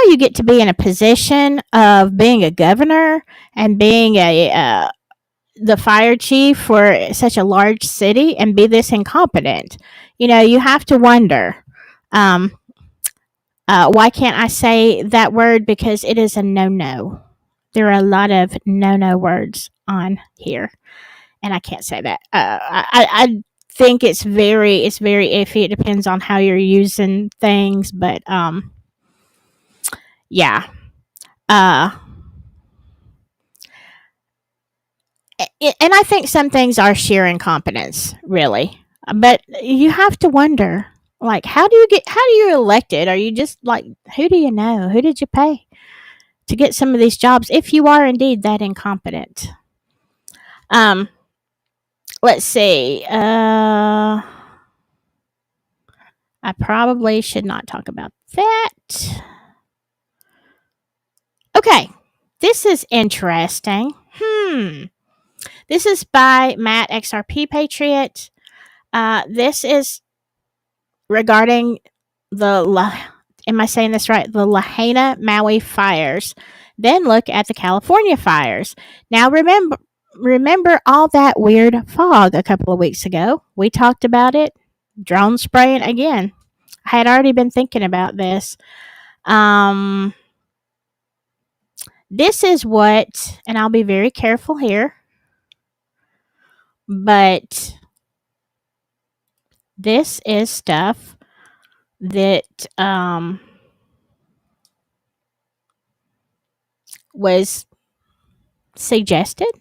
you get to be in a position of being a governor and being the fire chief for such a large city and be this incompetent. You have to wonder. Why can't I say that word? Because it is a no-no. There are a lot of no-no words on here, and I can't say that. I think it's very iffy. It depends on how you're using things, but yeah. And I think some things are sheer incompetence, really. But you have to wonder, like, how do you elected? Are you just like, who do you know? Who did you pay to get some of these jobs if you are indeed that incompetent? Let's see. I probably should not talk about that. Okay, this is interesting. This is by Matt XRP Patriot. This is regarding am I saying this right? The Lahaina Maui fires. Then look at the California fires. Now remember all that weird fog a couple of weeks ago? We talked about it. Drone spraying again. I had already been thinking about this. This is what, and I'll be very careful here, but this is stuff that was suggested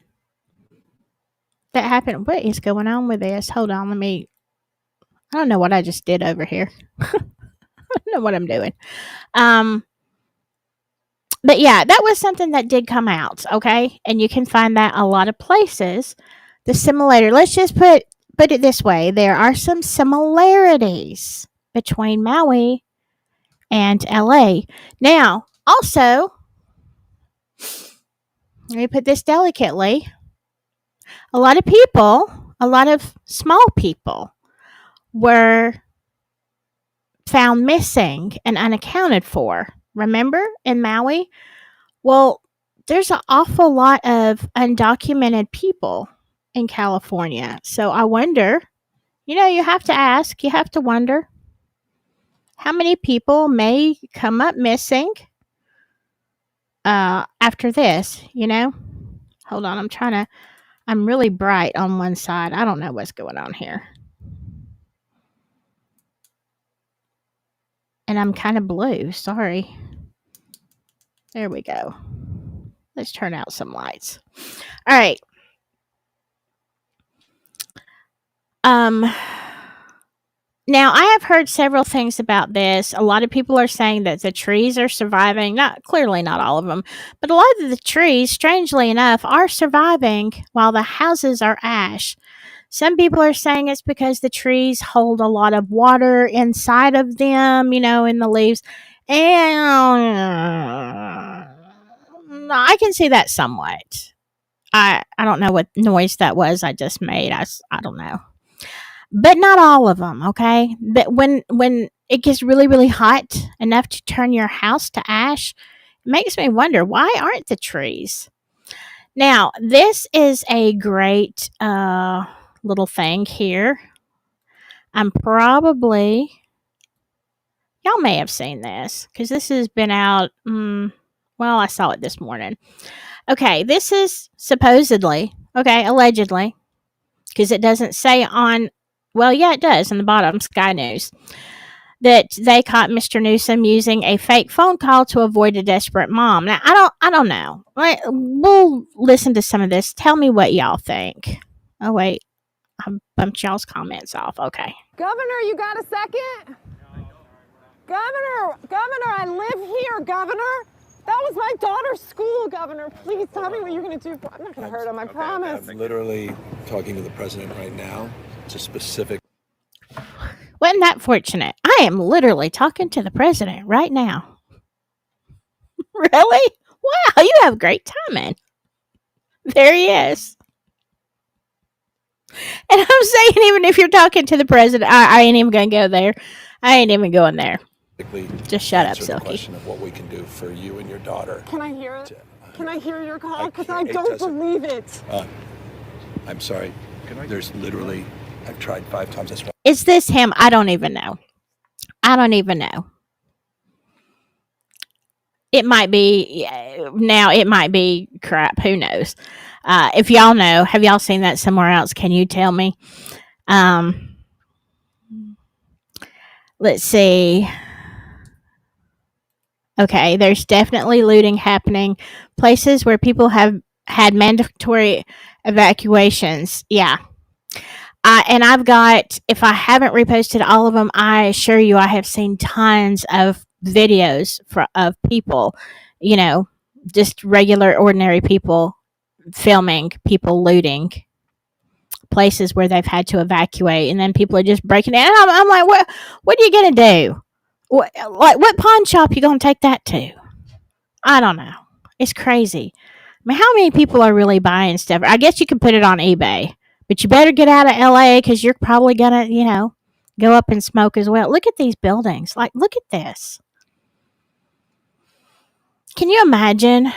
that happened. What is going on with this? Hold on, I don't know what I just did over here. I don't know what I'm doing. But yeah, that was something that did come out, okay? And you can find that a lot of places. The similarity, let's just put it this way. There are some similarities between Maui and LA. Now, also, let me put this delicately. A lot of small people were found missing and unaccounted for. Remember in Maui? Well, there's an awful lot of undocumented people in California. So I wonder, you have to ask, you have to wonder how many people may come up missing after this, Hold on, I'm really bright on one side. I don't know what's going on here. And I'm kind of blue. Sorry. There we go. Let's turn out some lights. All right. Now, I have heard several things about this. A lot of people are saying that the trees are surviving. Clearly not all of them, but a lot of the trees, strangely enough, are surviving while the houses are ash. Some people are saying it's because the trees hold a lot of water inside of them, in the leaves. And I can see that somewhat. I don't know what noise that was I just made. I don't know. but not all of them. Okay, but when it gets really really hot enough to turn your house to ash, it makes me wonder, why aren't the trees? Now this is a great little thing here. I'm probably, y'all may have seen this because this has been out. Well, I saw it this morning. Okay, this is supposedly, okay, allegedly, because it doesn't say on, well, yeah, it does on the bottom, Sky News, that they caught Mr. Newsom using a fake phone call to avoid a desperate mom. Now, I don't know. We'll listen to some of this. Tell me what y'all think. Oh wait, I bumped y'all's comments off. Okay. Governor, you got a second? Governor, I live here, Governor. That was my daughter's school, Governor. Please tell me what you're going to do. I'm not going to hurt him, I promise. I'm literally talking to the president right now. It's a specific. Wasn't that fortunate? I am literally talking to the president right now. Really? Wow, you have great timing. There he is. And I'm saying, even if you're talking to the president, I ain't even going to go there. I ain't even going there. Just shut up, The Silky. question of what we can do for you and your daughter. Can I hear it? Can I hear your call? Because I can't- it don't doesn't- believe it. I'm sorry. There's literally, I've tried 5 times. That's why. Is this him? I don't even know. I don't even know. It might be, now it might be crap. Who knows? If y'all know, have y'all seen that somewhere else? Can you tell me? Let's see. Okay, there's definitely looting happening. Places where people have had mandatory evacuations. Yeah. And I've got, if I haven't reposted all of them, I assure you I have seen tons of videos of people, just regular, ordinary people filming people looting places where they've had to evacuate, and then people are just breaking it. And I'm like, what are you going to do? What pawn shop you going to take that to? I don't know. It's crazy. I mean, how many people are really buying stuff? I guess you could put it on eBay, but you better get out of LA because you're probably going to, go up in smoke as well. Look at these buildings. Look at this. Can you imagine?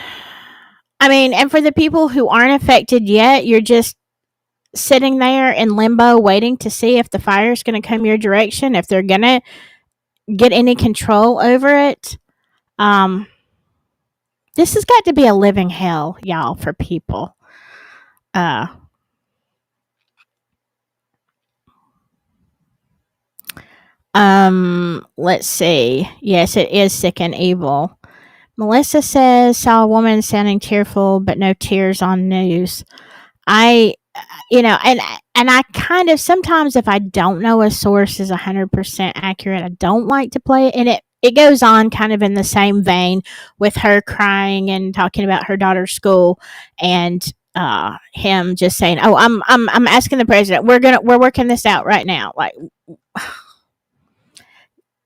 I mean, and for the people who aren't affected yet, you're just sitting there in limbo waiting to see if the fire is going to come your direction, if they're going to get any control over it. This has got to be a living hell, y'all, for people. Let's see. Yes, it is sick and evil. Melissa says, saw a woman sounding tearful, but no tears on news. And I kind of, sometimes if I don't know a source is 100% accurate, I don't like to play it. And it goes on kind of in the same vein with her crying and talking about her daughter's school, and him just saying, "Oh, I'm asking the president. We're working this out right now." Like,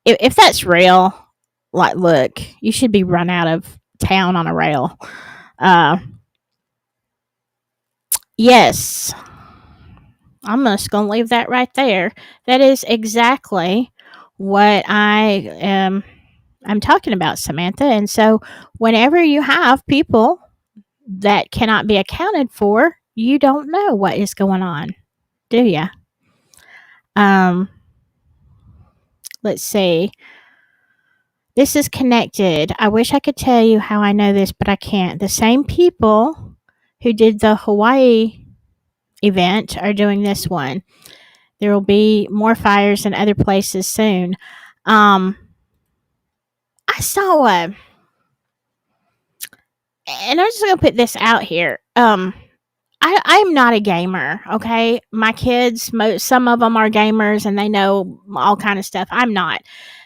if that's real, like, look, you should be run out of town on a rail. Yes. I'm just going to leave that right there. That is exactly what I'm talking about, Samantha. And so whenever you have people that cannot be accounted for, you don't know what is going on, do you? Let's see. This is connected. I wish I could tell you how I know this, but I can't. The same people who did the Hawaii event are doing this one. There will be more fires in other places soon. I saw and I'm just going to put this out here. I'm not a gamer, okay? My kids, some of them are gamers and they know all kind of stuff. I'm not.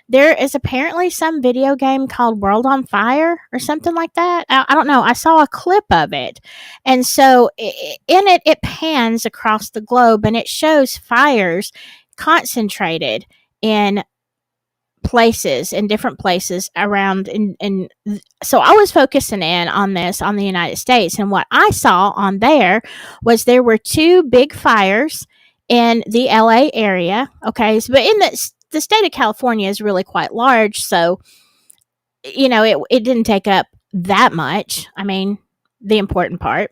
There is apparently some video game called World on Fire or something like that. I don't know. I saw a clip of it. And so in it, it pans across the globe and it shows fires concentrated in different places around. And so I was focusing in on this on the United States. And what I saw on there was there were 2 big fires in the LA area. Okay. But in the state of California is really quite large. So, it didn't take up that much. I mean, the important part.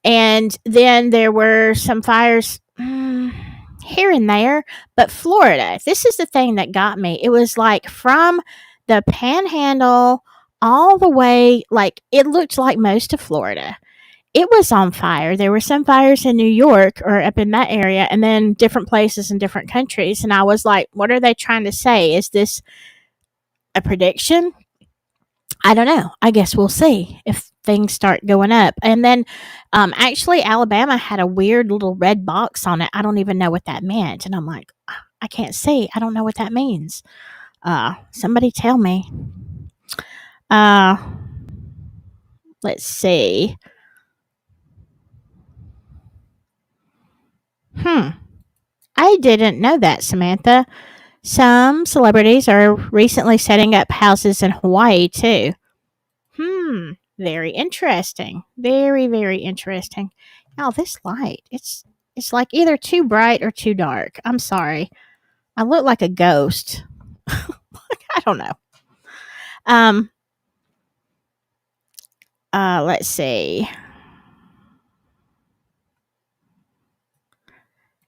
And then there were some fires here and there. But Florida, this is the thing that got me. It was like from the panhandle all the way, like it looked like most of Florida. It was on fire. There were some fires in New York or up in that area, and then different places in different countries. And I was like, what are they trying to say? Is this a prediction? I don't know. I guess we'll see if things start going up. And then actually, Alabama had a weird little red box on it. I don't even know what that meant. And I'm like, I can't see. I don't know what that means. Somebody tell me. Let's see. I didn't know that, Samantha. Some celebrities are recently setting up houses in Hawaii too. Very interesting. Very, very interesting. Now this light, it's like either too bright or too dark. I'm sorry. I look like a ghost. I don't know. Let's see.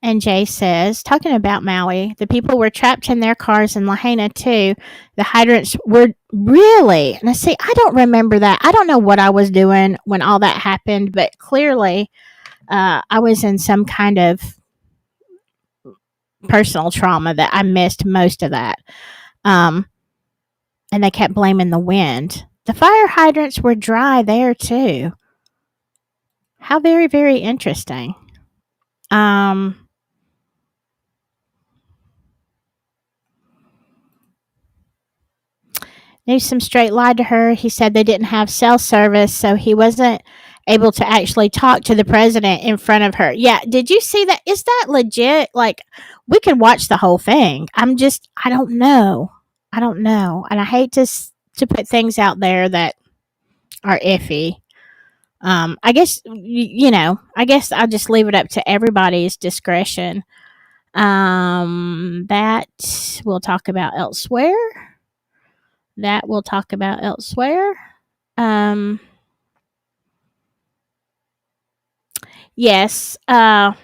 And Jay says, talking about Maui, the people were trapped in their cars in Lahaina too. The hydrants were really, and I see, I don't remember that. I don't know what I was doing when all that happened, but clearly I was in some kind of personal trauma that I missed most of that. And they kept blaming the wind. The fire hydrants were dry there too. How very, very interesting. Newsom straight lied to her. He said they didn't have cell service, so he wasn't able to actually talk to the president in front of her. Yeah, did you see that? Is that legit? Like, we could watch the whole thing. I don't know. And I hate to put things out there that are iffy. I guess, I guess I'll just leave it up to everybody's discretion. That we'll talk about elsewhere. Yes. And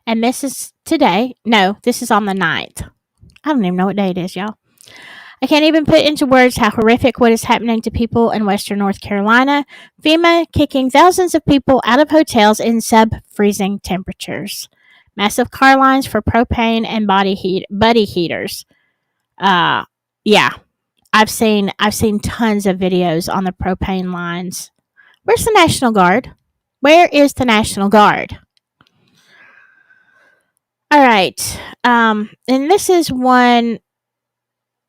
this is today. No, this is on the 9th. I don't even know what day it is, y'all. I can't even put into words how horrific what is happening to people in Western North Carolina. FEMA kicking thousands of people out of hotels in sub-freezing temperatures. Massive car lines for propane and buddy heaters. Yeah. I've seen tons of videos on the propane lines. Where's the National Guard? Where is the National Guard? All right. And this is one.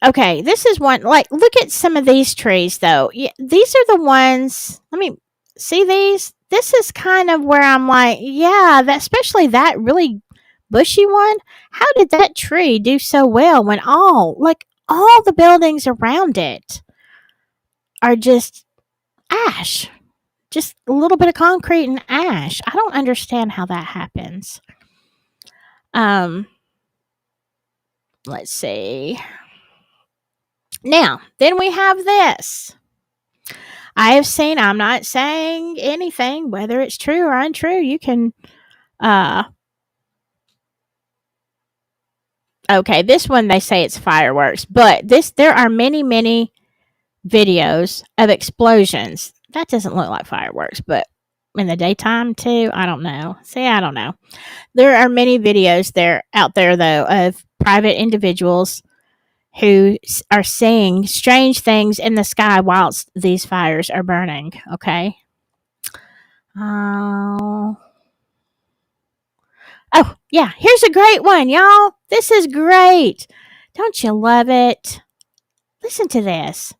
Okay, this is one. Like, look at some of these trees, though. Yeah, these are the ones. Let me see these. This is kind of where I'm like, yeah, that, especially that really bushy one. How did that tree do so well when all the buildings around it are just ash? Just a little bit of concrete and ash. I don't understand how that happens. Let's see. Now, then we have this. I'm not saying anything, whether it's true or untrue. You can, okay, this one they say it's fireworks, but there are many, many videos of explosions. That doesn't look like fireworks, but in the daytime too, I don't know. See, I don't know. There are many videos out there though of private individuals who are seeing strange things in the sky whilst these fires are burning. Okay. Oh, yeah. Here's a great one, y'all. This is great. Don't you love it? Listen to this.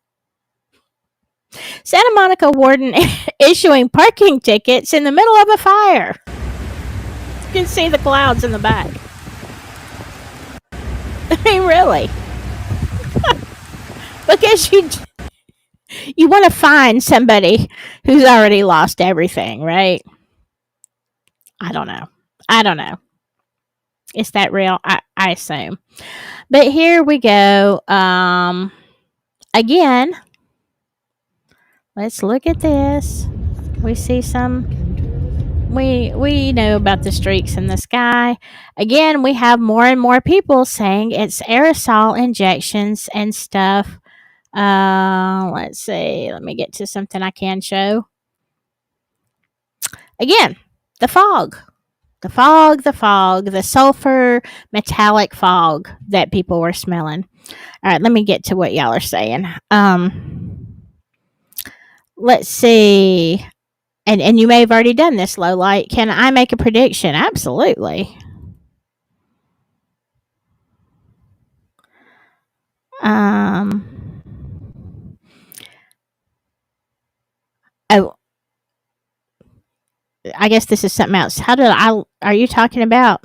Santa Monica warden issuing parking tickets in the middle of a fire. You can see the clouds in the back. I mean, really. Because you want to find somebody who's already lost everything, right? I don't know. I don't know. Is that real? I assume. But here we go. Again, let's look at this. We see some. We know about the streaks in the sky. Again, we have more and more people saying it's aerosol injections and stuff. Let's see. Let me get to something I can show. Again, the fog. The sulfur metallic fog that people were smelling. All right, let me get to what y'all are saying. Let's see. And you may have already done this, low light. Can I make a prediction? Absolutely. Oh, I guess this is something else. Are you talking about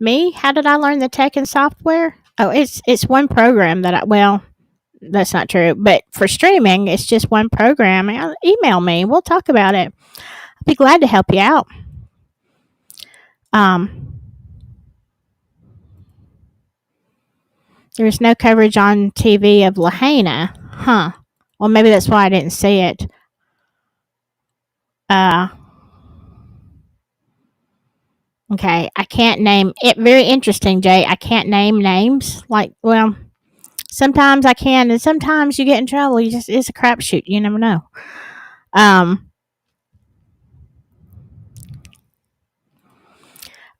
me? How did I learn the tech and software? Oh, it's one program that's not true. But for streaming, it's just one program. Email me. We'll talk about it. I'll be glad to help you out. There was no coverage on TV of Lahaina. Huh. Well, maybe that's why I didn't see it. Okay, I can't name it. Very interesting, Jay. I can't name names. Sometimes I can, and sometimes you get in trouble. It's a crapshoot. You never know.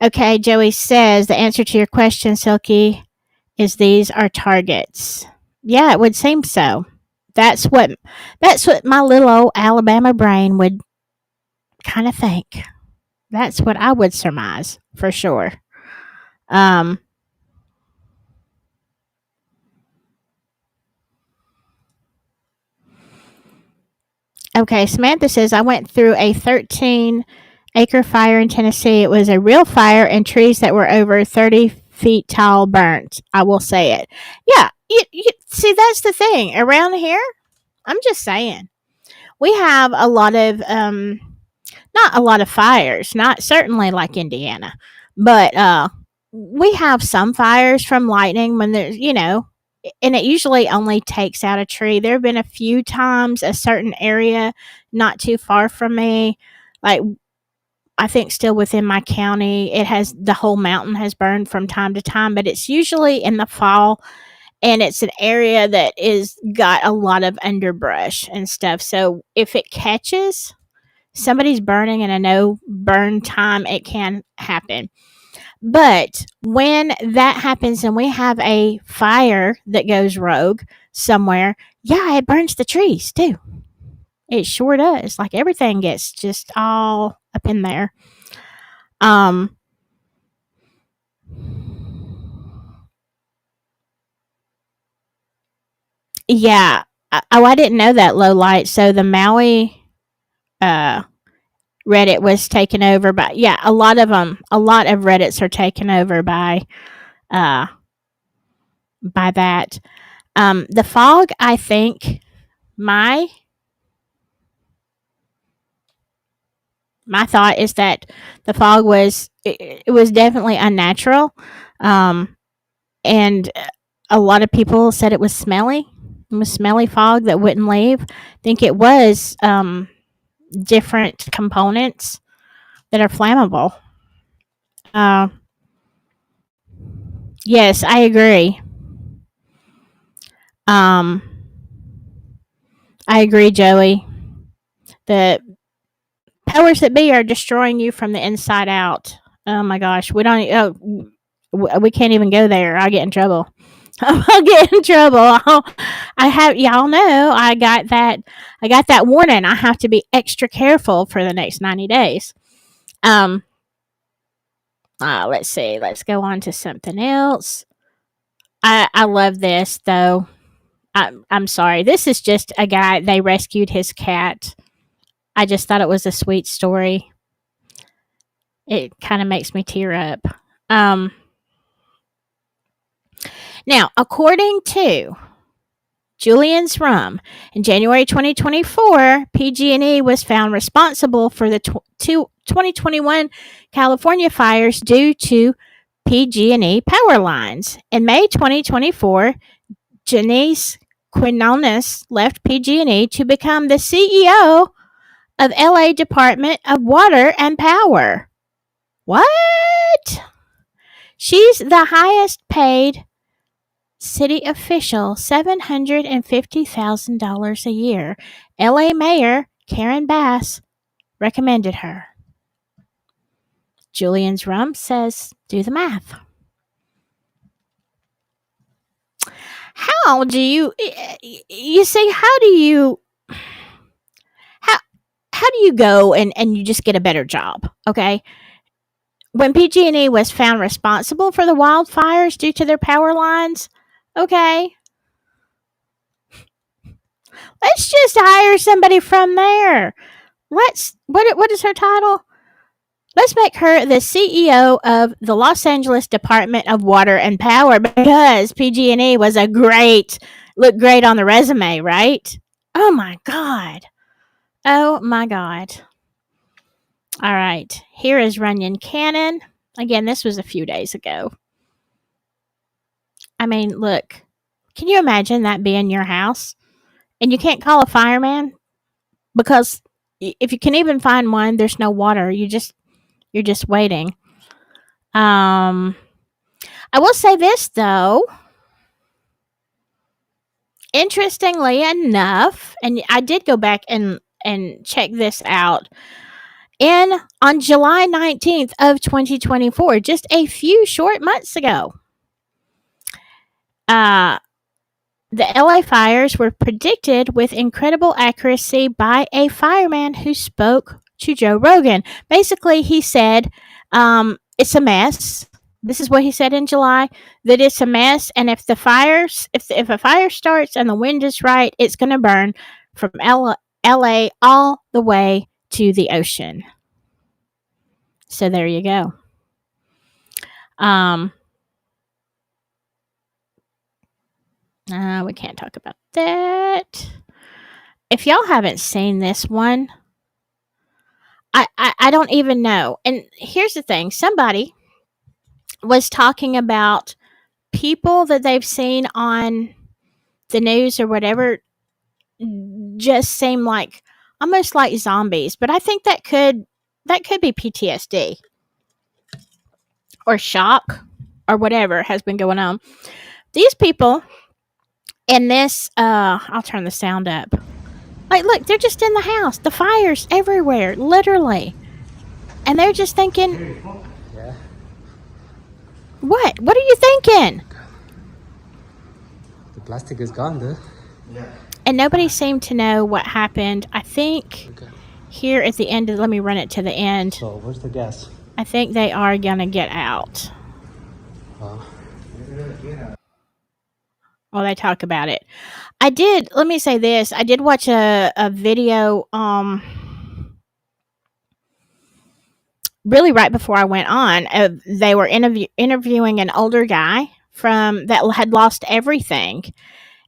Okay, Joey says the answer to your question, Silky, is these are targets. Yeah, it would seem so. That's what my little old Alabama brain would kind of think. That's what I would surmise for sure. Okay, Samantha says I went through a 13-acre fire in Tennessee. It was a real fire, and trees that were over 30 feet tall burnt. I will say it. Yeah, you see, that's the thing around here. I'm just saying, we have a lot of not a lot of fires, not certainly like Indiana, but we have some fires from lightning when there's, and it usually only takes out a tree. There have been a few times a certain area not too far from me, like I think still within my county, the whole mountain has burned from time to time, but it's usually in the fall, and it's an area that is got a lot of underbrush and stuff. So if it catches, somebody's burning in a no burn time, it can happen. But when that happens and we have a fire that goes rogue somewhere, yeah, it burns the trees too. It sure does. Like everything gets just all up in there. Yeah. Oh, I didn't know that, low light. So the Maui Reddit was taken over by, yeah, a lot of Reddits are taken over by that. The fog, I think my thought is that the fog was it was definitely unnatural, and a lot of people said it was smelly. It was smelly fog that wouldn't leave. I think it was different components that are flammable. Yes, I agree. I agree, Joey. The powers that be are destroying you from the inside out. Oh my gosh, we don't. Oh, we can't even go there. I'll get in trouble. I'll get in trouble. I have y'all know I got that. I got that warning. I have to be extra careful for the next 90 days. Let's see. Let's go on to something else. I love this though. I'm sorry. This is just a guy. They rescued his cat. I just thought it was a sweet story. It kind of makes me tear up. Now, according to Julian's Rum. In January 2024, PG&E was found responsible for the 2021 California fires due to PG&E power lines. In May 2024, Janice Quinones left PG&E to become the CEO of LA Department of Water and Power. What? She's the highest paid city official, $750,000 a year. LA Mayor Karen Bass recommended her. Julian's Rum says, do the math. How do you see, how do you go and you just get a better job, okay? When PG&E was found responsible for the wildfires due to their power lines, okay, let's just hire somebody from there. What is her title? Let's make her the CEO of the Los Angeles Department of Water and Power, because PG&E was looked great on the resume, right? Oh my God. Oh my God. All right. Here is Runyon Cannon. Again, this was a few days ago. I mean, look, can you imagine that being your house and you can't call a fireman because if you can even find one, there's no water. You're just waiting. I will say this though. Interestingly enough, and I did go back and check this out. On July 19th of 2024, just a few short months ago, the LA fires were predicted with incredible accuracy by a fireman who spoke to Joe Rogan. Basically, he said, it's a mess. This is what he said in July, that it's a mess. And if a fire starts and the wind is right, it's going to burn from LA all the way to the ocean. So there you go. We can't talk about that. If y'all haven't seen this one, I don't even know. And here's the thing. Somebody was talking about people that they've seen on the news or whatever just seem like almost like zombies. But I think that could be PTSD or shock or whatever has been going on. These people in this, I'll turn the sound up. Like, look, they're just in the house. The fire's everywhere, literally. And they're just thinking, Yeah. What? What are you thinking? The plastic is gone, dude. Yeah. And nobody seemed to know what happened. I think here at the end, let me run it to the end. So, where's the gas? I think they are going to get out. Well, they talk about it. Let me say this. I did watch a video really right before I went on. They were interviewing an older guy that had lost everything.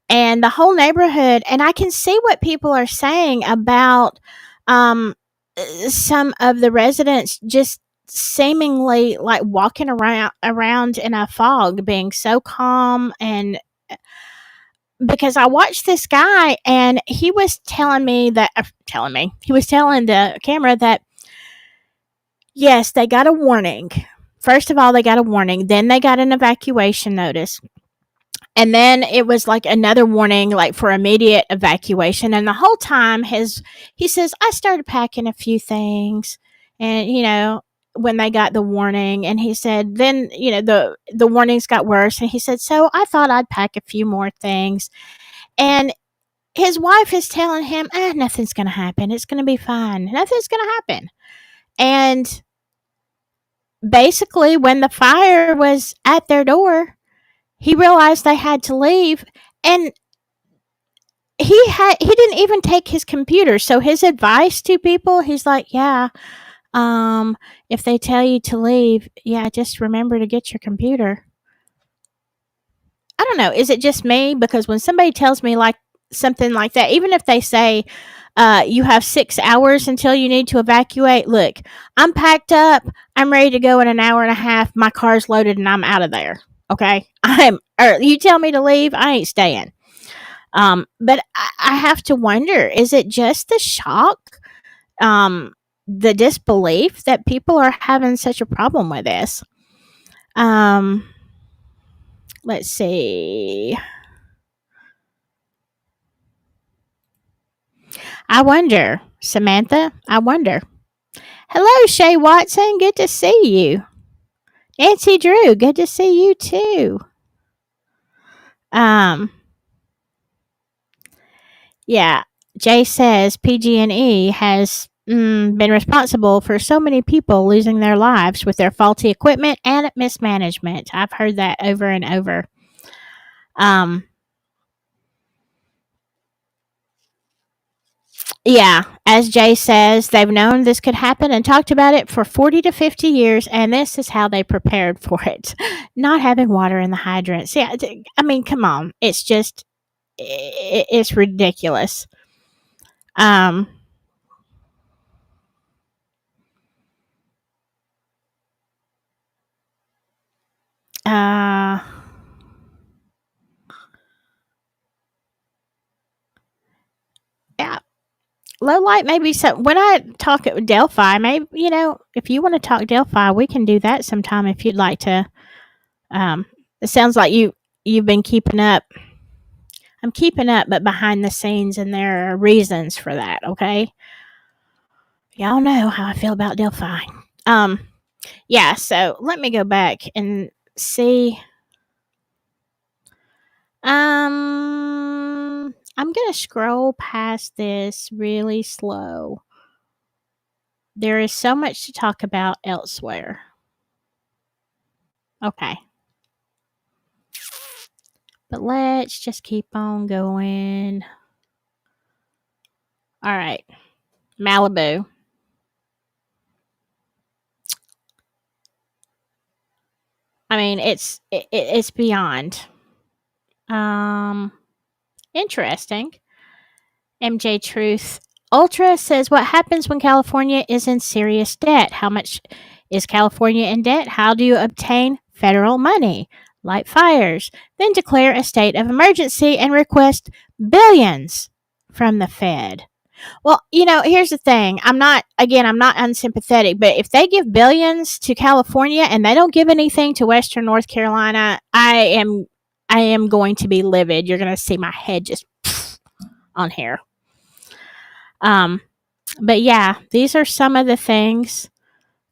And the whole neighborhood, and I can see what people are saying about some of the residents just seemingly like walking around in a fog, being so calm. And because I watched this guy and he was telling the camera that yes, they got a warning. First of all, they got a warning. Then they got an evacuation notice. And then it was like another warning, like for immediate evacuation. And the whole time he says, I started packing a few things. And, when they got the warning, and he said, then, the warnings got worse. And he said, so I thought I'd pack a few more things. And his wife is telling him, nothing's going to happen. It's going to be fine. Nothing's going to happen. And basically, when the fire was at their door, he realized they had to leave, and he didn't even take his computer. So his advice to people, he's like, yeah, if they tell you to leave, yeah, just remember to get your computer. I don't know. Is it just me? Because when somebody tells me like something like that, even if they say you have 6 hours until you need to evacuate, look, I'm packed up. I'm ready to go in an hour and a half. My car's loaded and I'm out of there. Okay. You tell me to leave, I ain't staying. But I have to wonder, is it just the shock, the disbelief that people are having such a problem with this? Let's see. I wonder, Samantha, I wonder. Hello, Shay Watson. Good to see you. Nancy Drew, good to see you too. Yeah, Jay says PG&E has been responsible for so many people losing their lives with their faulty equipment and mismanagement. I've heard that over and over. Yeah, as Jay says, they've known this could happen and talked about it for 40 to 50 years, and this is how they prepared for it. Not having water in the hydrants. Yeah, I mean, come on. It's just, it's ridiculous. Um, uh, yeah, low light maybe. So when I talk at Delphi, maybe, if you want to talk Delphi, we can do that sometime if you'd like to. It sounds like you've been keeping up. I'm keeping up, but behind the scenes, and there are reasons for that. Okay, y'all know how I feel about Delphi. Yeah. So let me go back and see. I'm gonna scroll past this really slow. There is so much to talk about elsewhere. Okay. But let's just keep on going. All right. Malibu. I mean, it's beyond interesting. MJ Truth Ultra says, what happens when California is in serious debt? How much is California in debt? How do you obtain federal money? Light fires, then declare a state of emergency and request billions from the Fed. Well, here's the thing. I'm not unsympathetic, but if they give billions to California and they don't give anything to Western North Carolina, I am going to be livid. You're going to see my head just on here. But yeah, these are some of the things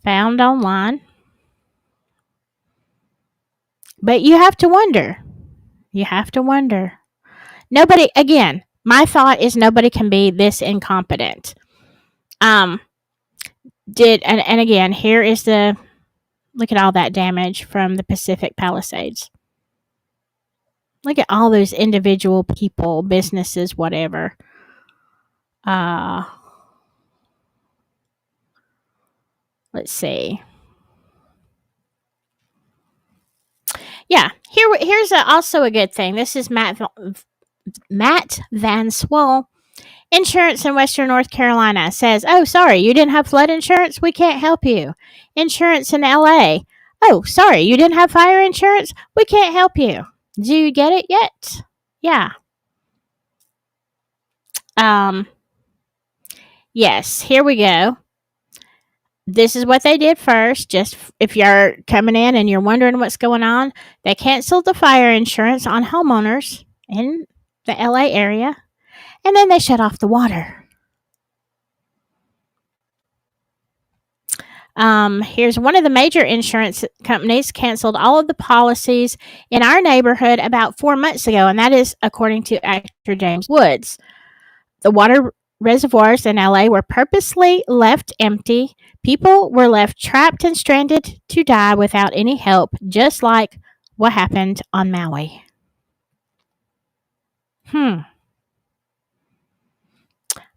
found online. But you have to wonder. Nobody, again, my thought is nobody can be this incompetent. And again, here is look at all that damage from the Pacific Palisades. Look at all those individual people, businesses, whatever. Let's see. Yeah, here's also a good thing. This is Matt Van Swole. Insurance in Western North Carolina says, oh, sorry, you didn't have flood insurance? We can't help you. Insurance in LA. Oh, sorry, you didn't have fire insurance? We can't help you. Do you get it yet? Yeah. Yes, here we go. This is what they did first. Just if you're coming in and you're wondering what's going on, they canceled the fire insurance on homeowners in the LA area, and then they shut off the water. Here's one of the major insurance companies canceled all of the policies in our neighborhood about 4 months ago, and that is according to actor James Woods. The water reservoirs in LA were purposely left empty. People were left trapped and stranded to die without any help, just like what happened on Maui.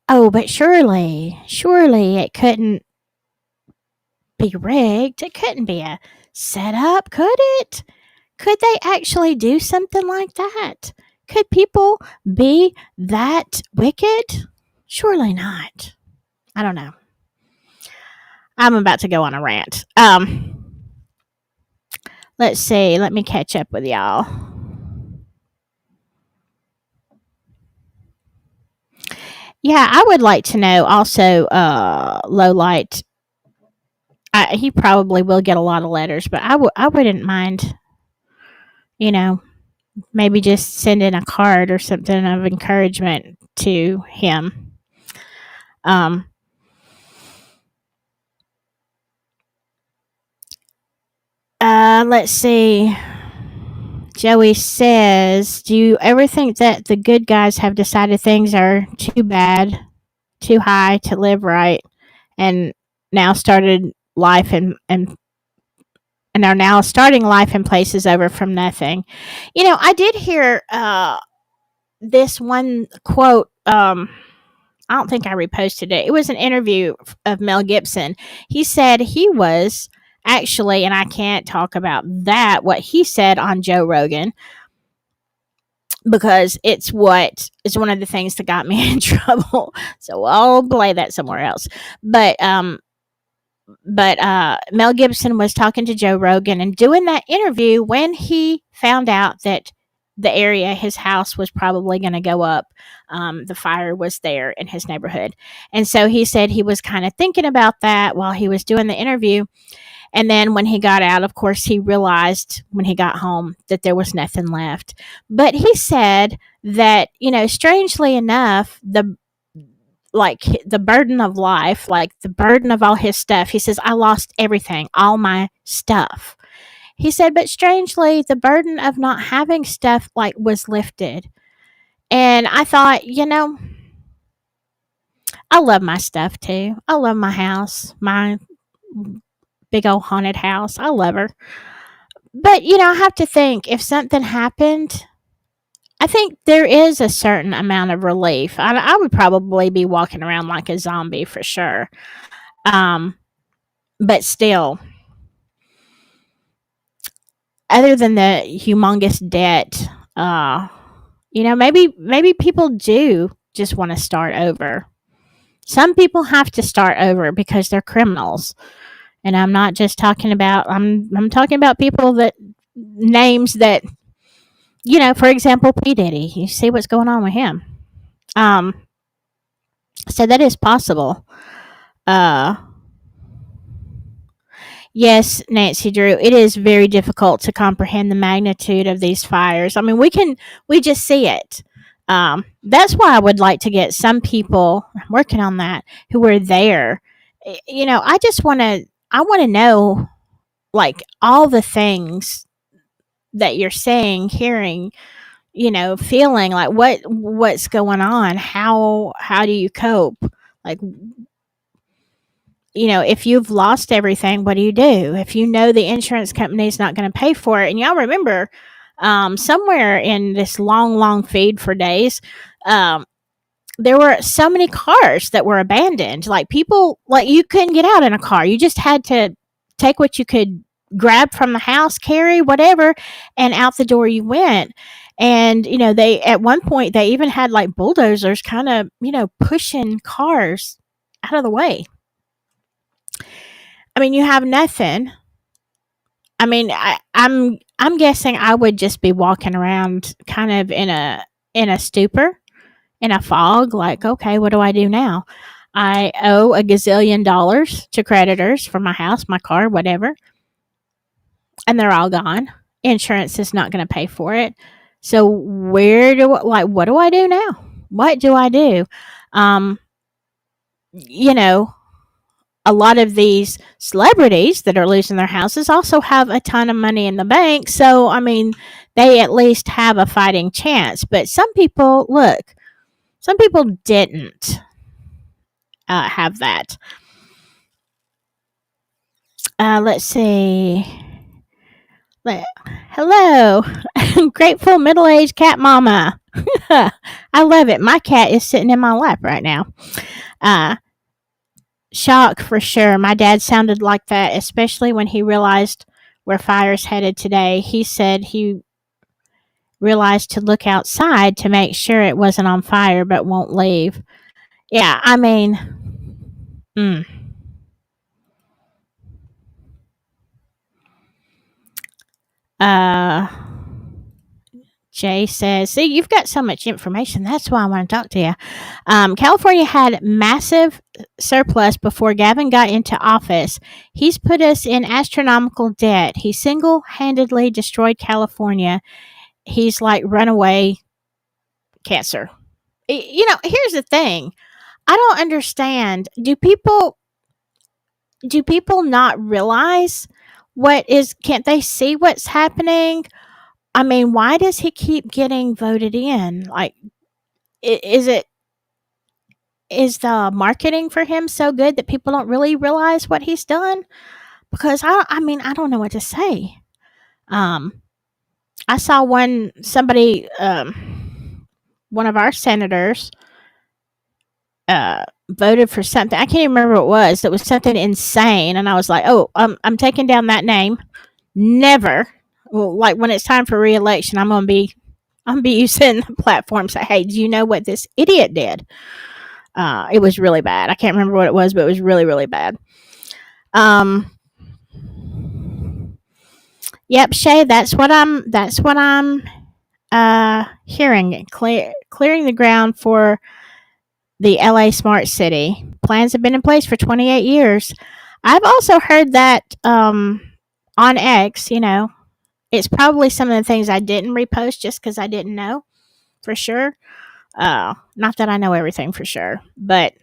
Oh, but surely it couldn't be rigged. It couldn't be a setup, could it? Could they actually do something like that? Could people be that wicked? Surely not. I don't know. I'm about to go on a rant. Let's see. Let me catch up with y'all. Yeah, I would like to know also, low light. He probably will get a lot of letters, but I wouldn't mind, you know, maybe just sending a card or something of encouragement to him. Um, let's see. Joey says, "Do you ever think that the good guys have decided things are too bad, too high to live right, and now started life and are now starting life in places over from nothing?" I did hear this one quote. I don't think I reposted it. It was an interview of Mel Gibson. He said he was actually, and I can't talk about that, what he said on Joe Rogan, because it's what is one of the things that got me in trouble. So I'll play that somewhere else. But Mel Gibson was talking to Joe Rogan and doing that interview when he found out that the area his house was probably going to go up. The fire was there in his neighborhood. And so he said he was kind of thinking about that while he was doing the interview. And then when he got out, of course, he realized when he got home that there was nothing left. But he said that, strangely enough, the burden of life, like the burden of all his stuff. He says, I lost everything, all my stuff. He said, but strangely, the burden of not having stuff was lifted. And I thought, I love my stuff too. I love my house, my big old haunted house. I love her. But, I have to think if something happened, I think there is a certain amount of relief. I would probably be walking around like a zombie for sure. But still, other than the humongous debt, maybe people do just want to start over. Some people have to start over because they're criminals. And I'm not just talking about, I'm talking about people that, names that, for example, P. Diddy. You see what's going on with him. So that is possible. Yes, Nancy Drew, it is very difficult to comprehend the magnitude of these fires. I mean, we just see it. That's why I would like to get some people, I'm working on that, who were there. I want to know, all the things that you're saying, hearing, feeling, what's going on. How do you cope? Like, if you've lost everything, what do you do? If you know the insurance company is not going to pay for it, and y'all remember, somewhere in this long feed for days, there were so many cars that were abandoned. People, you couldn't get out in a car. You just had to take what you could grab from the house, carry whatever, and out the door you went. And, they, at one point, they even had bulldozers kind of, pushing cars out of the way. I mean, you have nothing. I mean, I'm guessing I would just be walking around kind of in a stupor, in a fog, okay, what do I do now? I owe a gazillion dollars to creditors for my house, my car, whatever. And they're all gone. Insurance is not going to pay for it. So what do I do now? What do I do? A lot of these celebrities that are losing their houses also have a ton of money in the bank. So, I mean, they at least have a fighting chance. But some people didn't have that. Let's see. Hello, grateful middle-aged cat mama. I love it. My cat is sitting in my lap right now. Shock for sure. My dad sounded like that, especially when he realized where fire's headed today. He said realized to look outside to make sure it wasn't on fire but won't leave. Yeah, I mean, mm. uh, Jay says, see, you've got so much information. That's why I want to talk to you. California had massive surplus before Gavin got into office. He's put us in astronomical debt. He single handedly destroyed California. He's like runaway cancer. Here's the thing. I don't understand. Do people not realize can't they see what's happening? I mean, why does he keep getting voted in? Like, is the marketing for him so good that people don't really realize what he's done? Because I don't know what to say. I saw one of our senators voted for something. I can't even remember what it was. It was something insane, and I was like, "Oh, I'm taking down that name. Never." Well, like when it's time for re-election, I'm gonna be using the platform. Say, "Hey, do you know what this idiot did?" It was really bad. I can't remember what it was, but it was really, really bad. Yep, Shay. That's what I'm hearing. Clearing the ground for the LA Smart City. Plans have been in place for 28 years. I've also heard that on X, it's probably some of the things I didn't repost just because I didn't know for sure. Not that I know everything for sure, but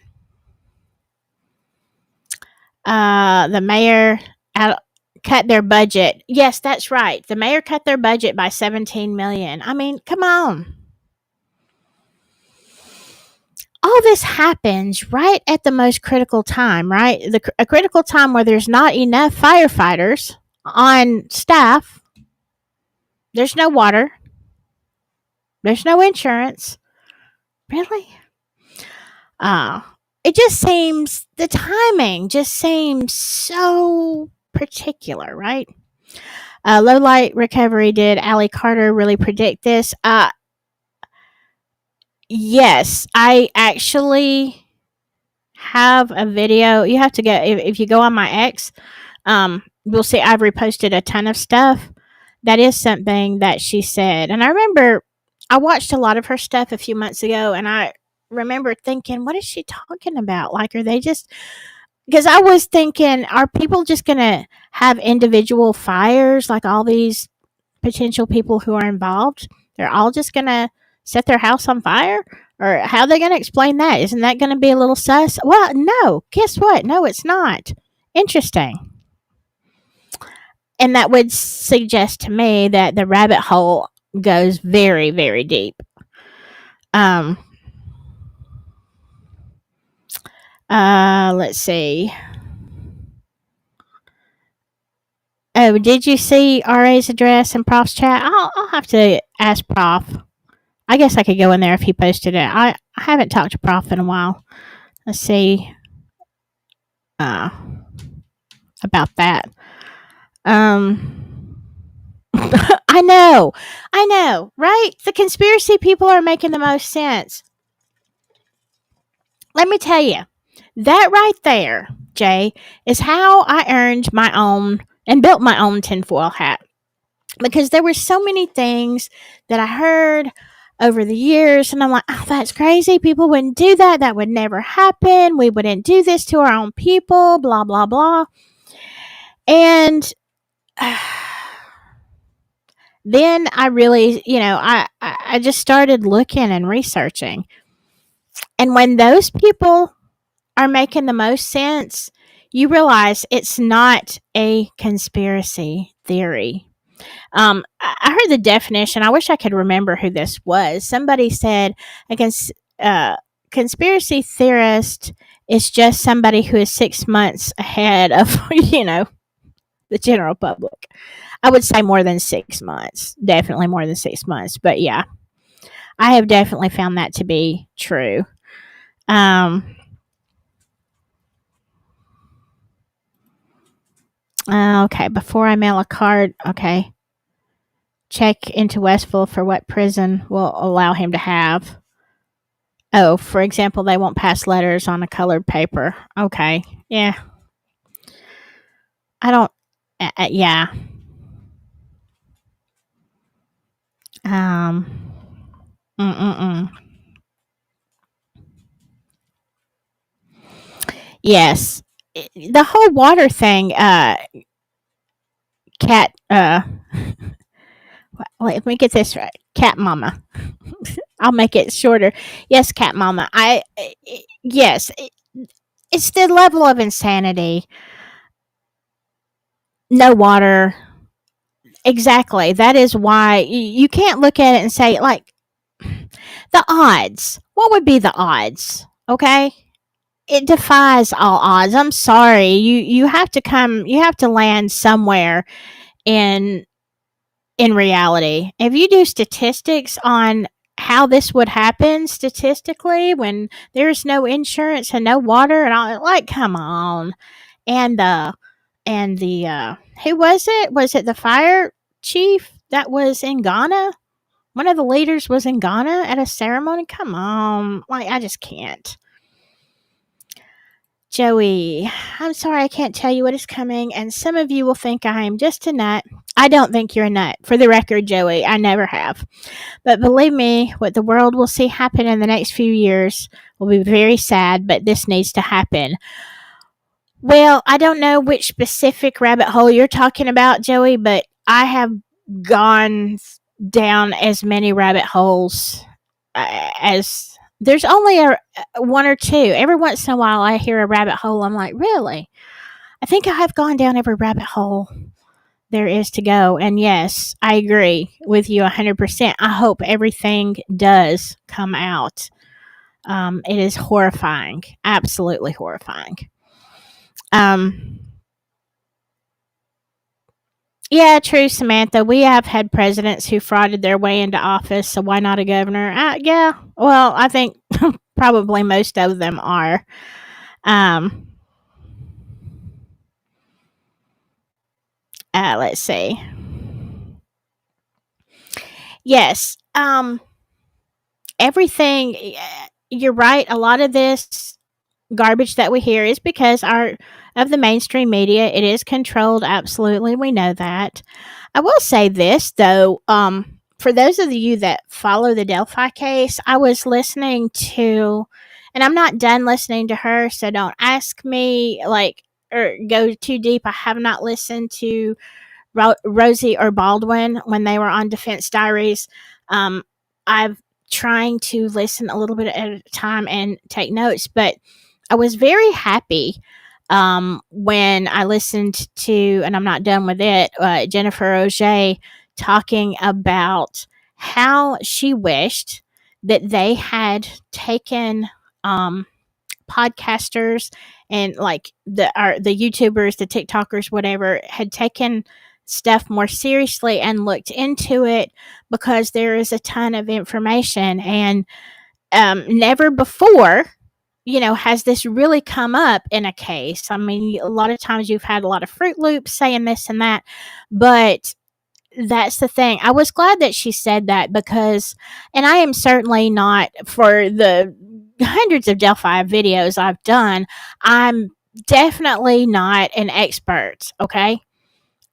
the mayor cut their budget. Yes, that's right. The mayor cut their budget by $17 million. I mean, come on. All this happens right at the most critical time, right? A critical time where there's not enough firefighters on staff. There's no water. There's no insurance. Really? The timing just seems so particular, right? Low light recovery. Did Allie Carter really predict this? Yes, I actually have a video. You have to go if you go on my X. You'll see I've reposted a ton of stuff. That is something that she said, and I remember I watched a lot of her stuff a few months ago, and I remember thinking, "What is she talking about? Like, are they just?" Because I was thinking, are people just gonna have individual fires, like all these potential people who are involved? They're all just gonna set their house on fire? Or how are they going to explain that? Isn't that going to be a little sus? Well, no. Guess what? No, it's not. Interesting. And that would suggest to me that the rabbit hole goes very, very deep. Let's see. Oh, did you see RA's address in Prof's chat? I'll have to ask Prof. I guess I could go in there if he posted it. I haven't talked to Prof in a while. Let's see. About that. I know, right? The conspiracy people are making the most sense. Let me tell you, that right there, Jay, is how I earned my own and built my own tinfoil hat. Because there were so many things that I heard over the years, and I'm like, oh, that's crazy. People wouldn't do that. That would never happen. We wouldn't do this to our own people, blah, blah, blah. And then I really, I just started looking and researching. And when those people are making the most sense, you realize it's not a conspiracy theory. I heard the definition. I wish I could remember who this was. Somebody said a conspiracy theorist is just somebody who is 6 months ahead of, the general public. I would say more than 6 months. Definitely more than 6 months. But yeah, I have definitely found that to be true. Okay, before I mail a card. Okay. check into Westville for what prison will allow him to have. Oh, for example, they won't pass letters on a colored paper. Okay. Yeah. I don't. Yeah. Um. Mm-mm-mm. Yes. The whole water thing, cat, let me get this right. Cat mama. I'll make it shorter. Yes, cat mama. Yes, it's the level of insanity. No water. Exactly. That is why you can't look at it and say, like, the odds. What would be the odds? Okay? It defies all odds. I'm sorry. You have to land somewhere in reality. If you do statistics on how this would happen statistically when there's no insurance and no water and all, like, come on. And who was it? Was it the fire chief that was in Ghana? One of the leaders was in Ghana at a ceremony. Come on. Like, I just can't. Joey, I'm sorry I can't tell you what is coming, and some of you will think I am just a nut. I don't think you're a nut. For the record, Joey, I never have. But believe me, what the world will see happen in the next few years will be very sad, but this needs to happen. Well, I don't know which specific rabbit hole you're talking about, Joey, but I have gone down as many rabbit holes as there's only one or two. Every once in a while, I hear a rabbit hole. I'm like, really? I think I have gone down every rabbit hole there is to go. And yes, I agree with you 100%. I hope everything does come out. It is horrifying, absolutely horrifying. Yeah, true, Samantha. We have had presidents who frauded their way into office, so why not a governor? Yeah, well, I think probably most of them are. Let's see. Yes, everything. You're right. A lot of this garbage that we hear is because of the mainstream media. It is controlled. Absolutely, we know that. I will say this though. For those of you that follow the Delphi case, I was listening to, and I'm not done listening to her, so don't ask me or go too deep. I have not listened to Rosie or Baldwin when they were on Defense Diaries. I've trying to listen a little bit at a time and take notes, but I was very happy when I listened to, and I'm not done with it, Jennifer Auger talking about how she wished that they had taken podcasters and like the YouTubers, the TikTokers, whatever, had taken stuff more seriously and looked into it, because there is a ton of information, and never before has this really come up in a case. I mean, a lot of times you've had a lot of Fruit Loops saying this and that, but that's the thing. I was glad that she said that, because, and I am certainly not, for the hundreds of Delphi videos I've done, I'm definitely not an expert, okay?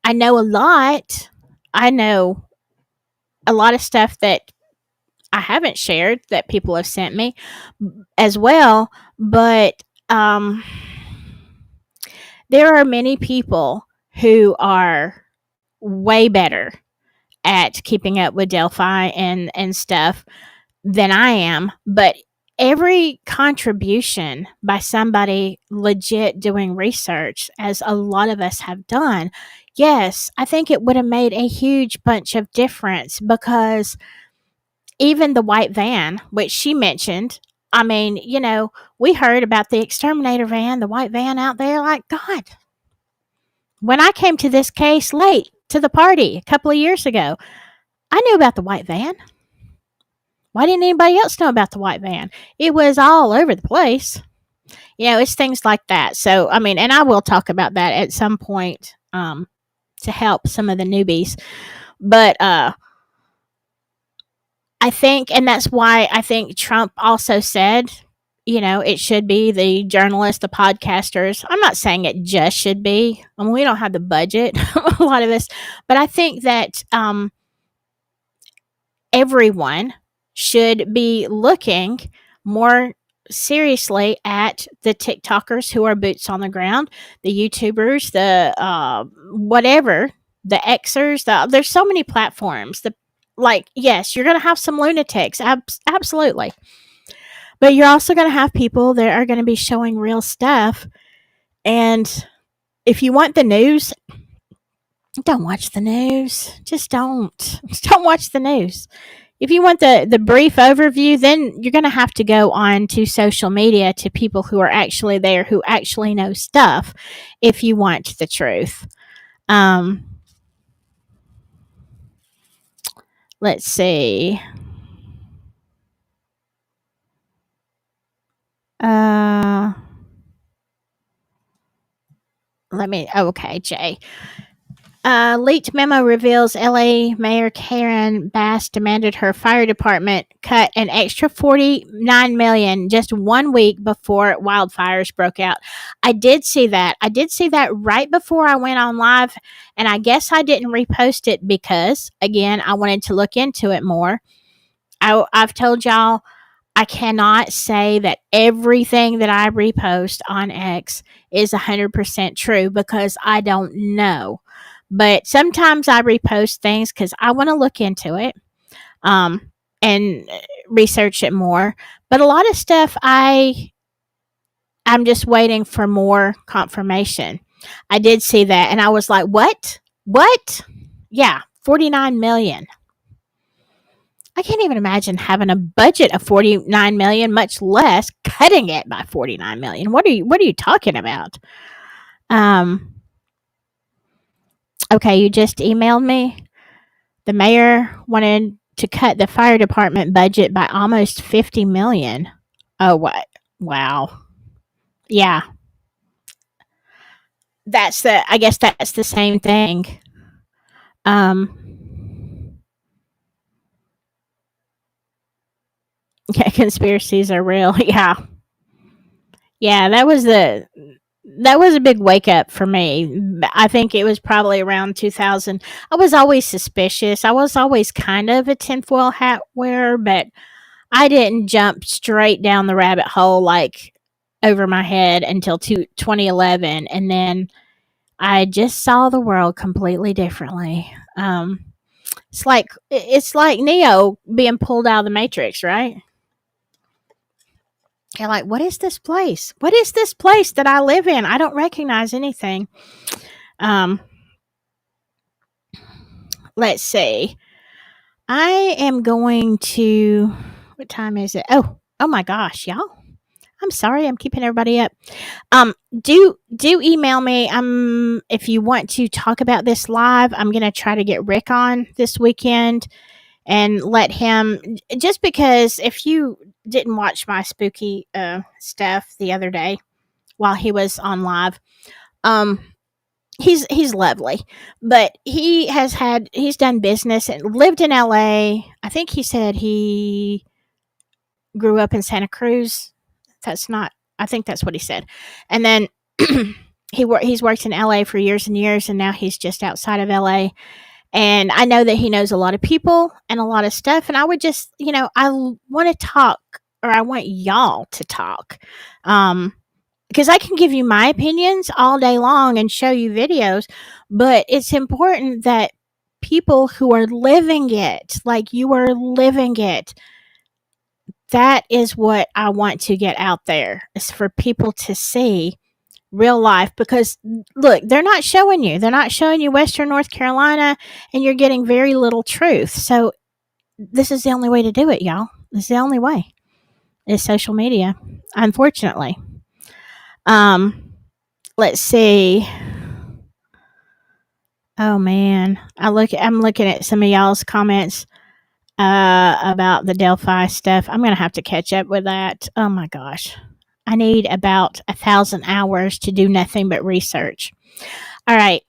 I know a lot. I know a lot of stuff that I haven't shared that people have sent me as well, but there are many people who are way better at keeping up with Delphi and stuff than I am, but every contribution by somebody legit doing research, as a lot of us have done, yes, I think it would have made a huge bunch of difference, because even the white van, which she mentioned, I mean, we heard about the exterminator van, the white van out there, like, God. When I came to this case late to the party a couple of years ago, I knew about the white van. Why didn't anybody else know about the white van? It was all over the place. It's things like that. So, I mean, and I will talk about that at some point to help some of the newbies. But I think, and that's why I think Trump also said, it should be the journalists, the podcasters. I'm not saying it just should be. I mean, we don't have the budget, a lot of us, but I think that everyone should be looking more seriously at the TikTokers who are boots on the ground, the YouTubers, the whatever, the Xers. There's so many platforms. Yes, you're going to have some lunatics, absolutely, but you're also going to have people that are going to be showing real stuff. And if you want the news, don't watch the news. Just don't. Just don't watch the news. If you want the brief overview, then you're going to have to go on to social media to people who are actually there, who actually know stuff, if you want the truth. Let's see. Okay, Jay. Leaked memo reveals LA Mayor Karen Bass demanded her fire department cut an extra $49 million just 1 week before wildfires broke out. I did see that. I did see that right before I went on live, and I guess I didn't repost it because, again, I wanted to look into it more. I've told y'all I cannot say that everything that I repost on X is 100% true because I don't know. But sometimes I repost things because I want to look into it and research it more. But a lot of stuff I'm just waiting for more confirmation. I did see that and I was like, what? What? Yeah, 49 million. I can't even imagine having a budget of 49 million, much less cutting it by 49 million. What are you talking about? Okay, you just emailed me. The mayor wanted to cut the fire department budget by almost 50 million. Oh, what? Wow. Yeah. I guess that's the same thing. Yeah, conspiracies are real. Yeah. Yeah, that was a big wake up for me. I think it was probably around 2000. I was always suspicious. I was always kind of a tinfoil hat wearer, but I didn't jump straight down the rabbit hole like over my head until 2011. And then I just saw the world completely differently. It's like Neo being pulled out of the Matrix, right? You're like, what is this place? What is this place that I live in? I don't recognize anything. Let's see. I am going to. What time is it? Oh my gosh, y'all. I'm sorry, I'm keeping everybody up. Do email me. If you want to talk about this live, I'm gonna try to get Rick on this weekend and let him. Just because if you didn't watch my spooky stuff the other day while he was on live, he's lovely, but he's done business and lived in LA. I think he said he grew up in Santa Cruz. I think that's what he said. And then he's worked in LA for years and years, and now he's just outside of LA. And I know that he knows a lot of people and a lot of stuff. And I would just, I want to talk, or I want y'all to talk. Because I can give you my opinions all day long and show you videos, but it's important that people who are living it, like you are living it, that is what I want to get out there, is for people to see real life. Because look, they're not showing you Western North Carolina, and you're getting very little truth. So this is the only way to do it, y'all. This is the only way, is social media, unfortunately. Let's see. Oh man, I'm looking at some of y'all's comments about the Delphi stuff. I'm gonna have to catch up with that. Oh my gosh, I need about 1,000 hours to do nothing but research. All right,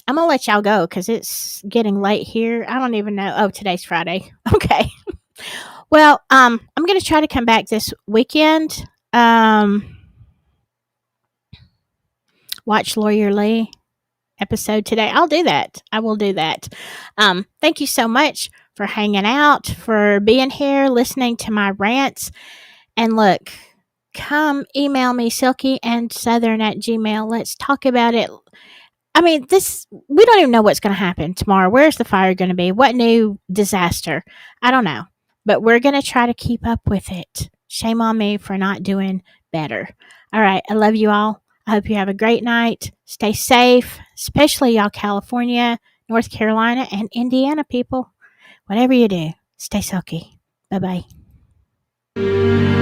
I'm gonna let y'all go because it's getting late here. I don't even know. Oh, today's Friday. Okay. Well, I'm going to try to come back this weekend. Watch Lawyer Lee episode today. I'll do that. I will do that. Thank you so much for hanging out, for being here, listening to my rants. And look, come email me, silkyandsouthern@gmail. Let's talk about it. I mean, we don't even know what's going to happen tomorrow. Where's the fire going to be? What new disaster? I don't know. But we're going to try to keep up with it. Shame on me for not doing better. All right. I love you all. I hope you have a great night. Stay safe, especially y'all California, North Carolina, and Indiana people. Whatever you do, stay silky. Bye bye.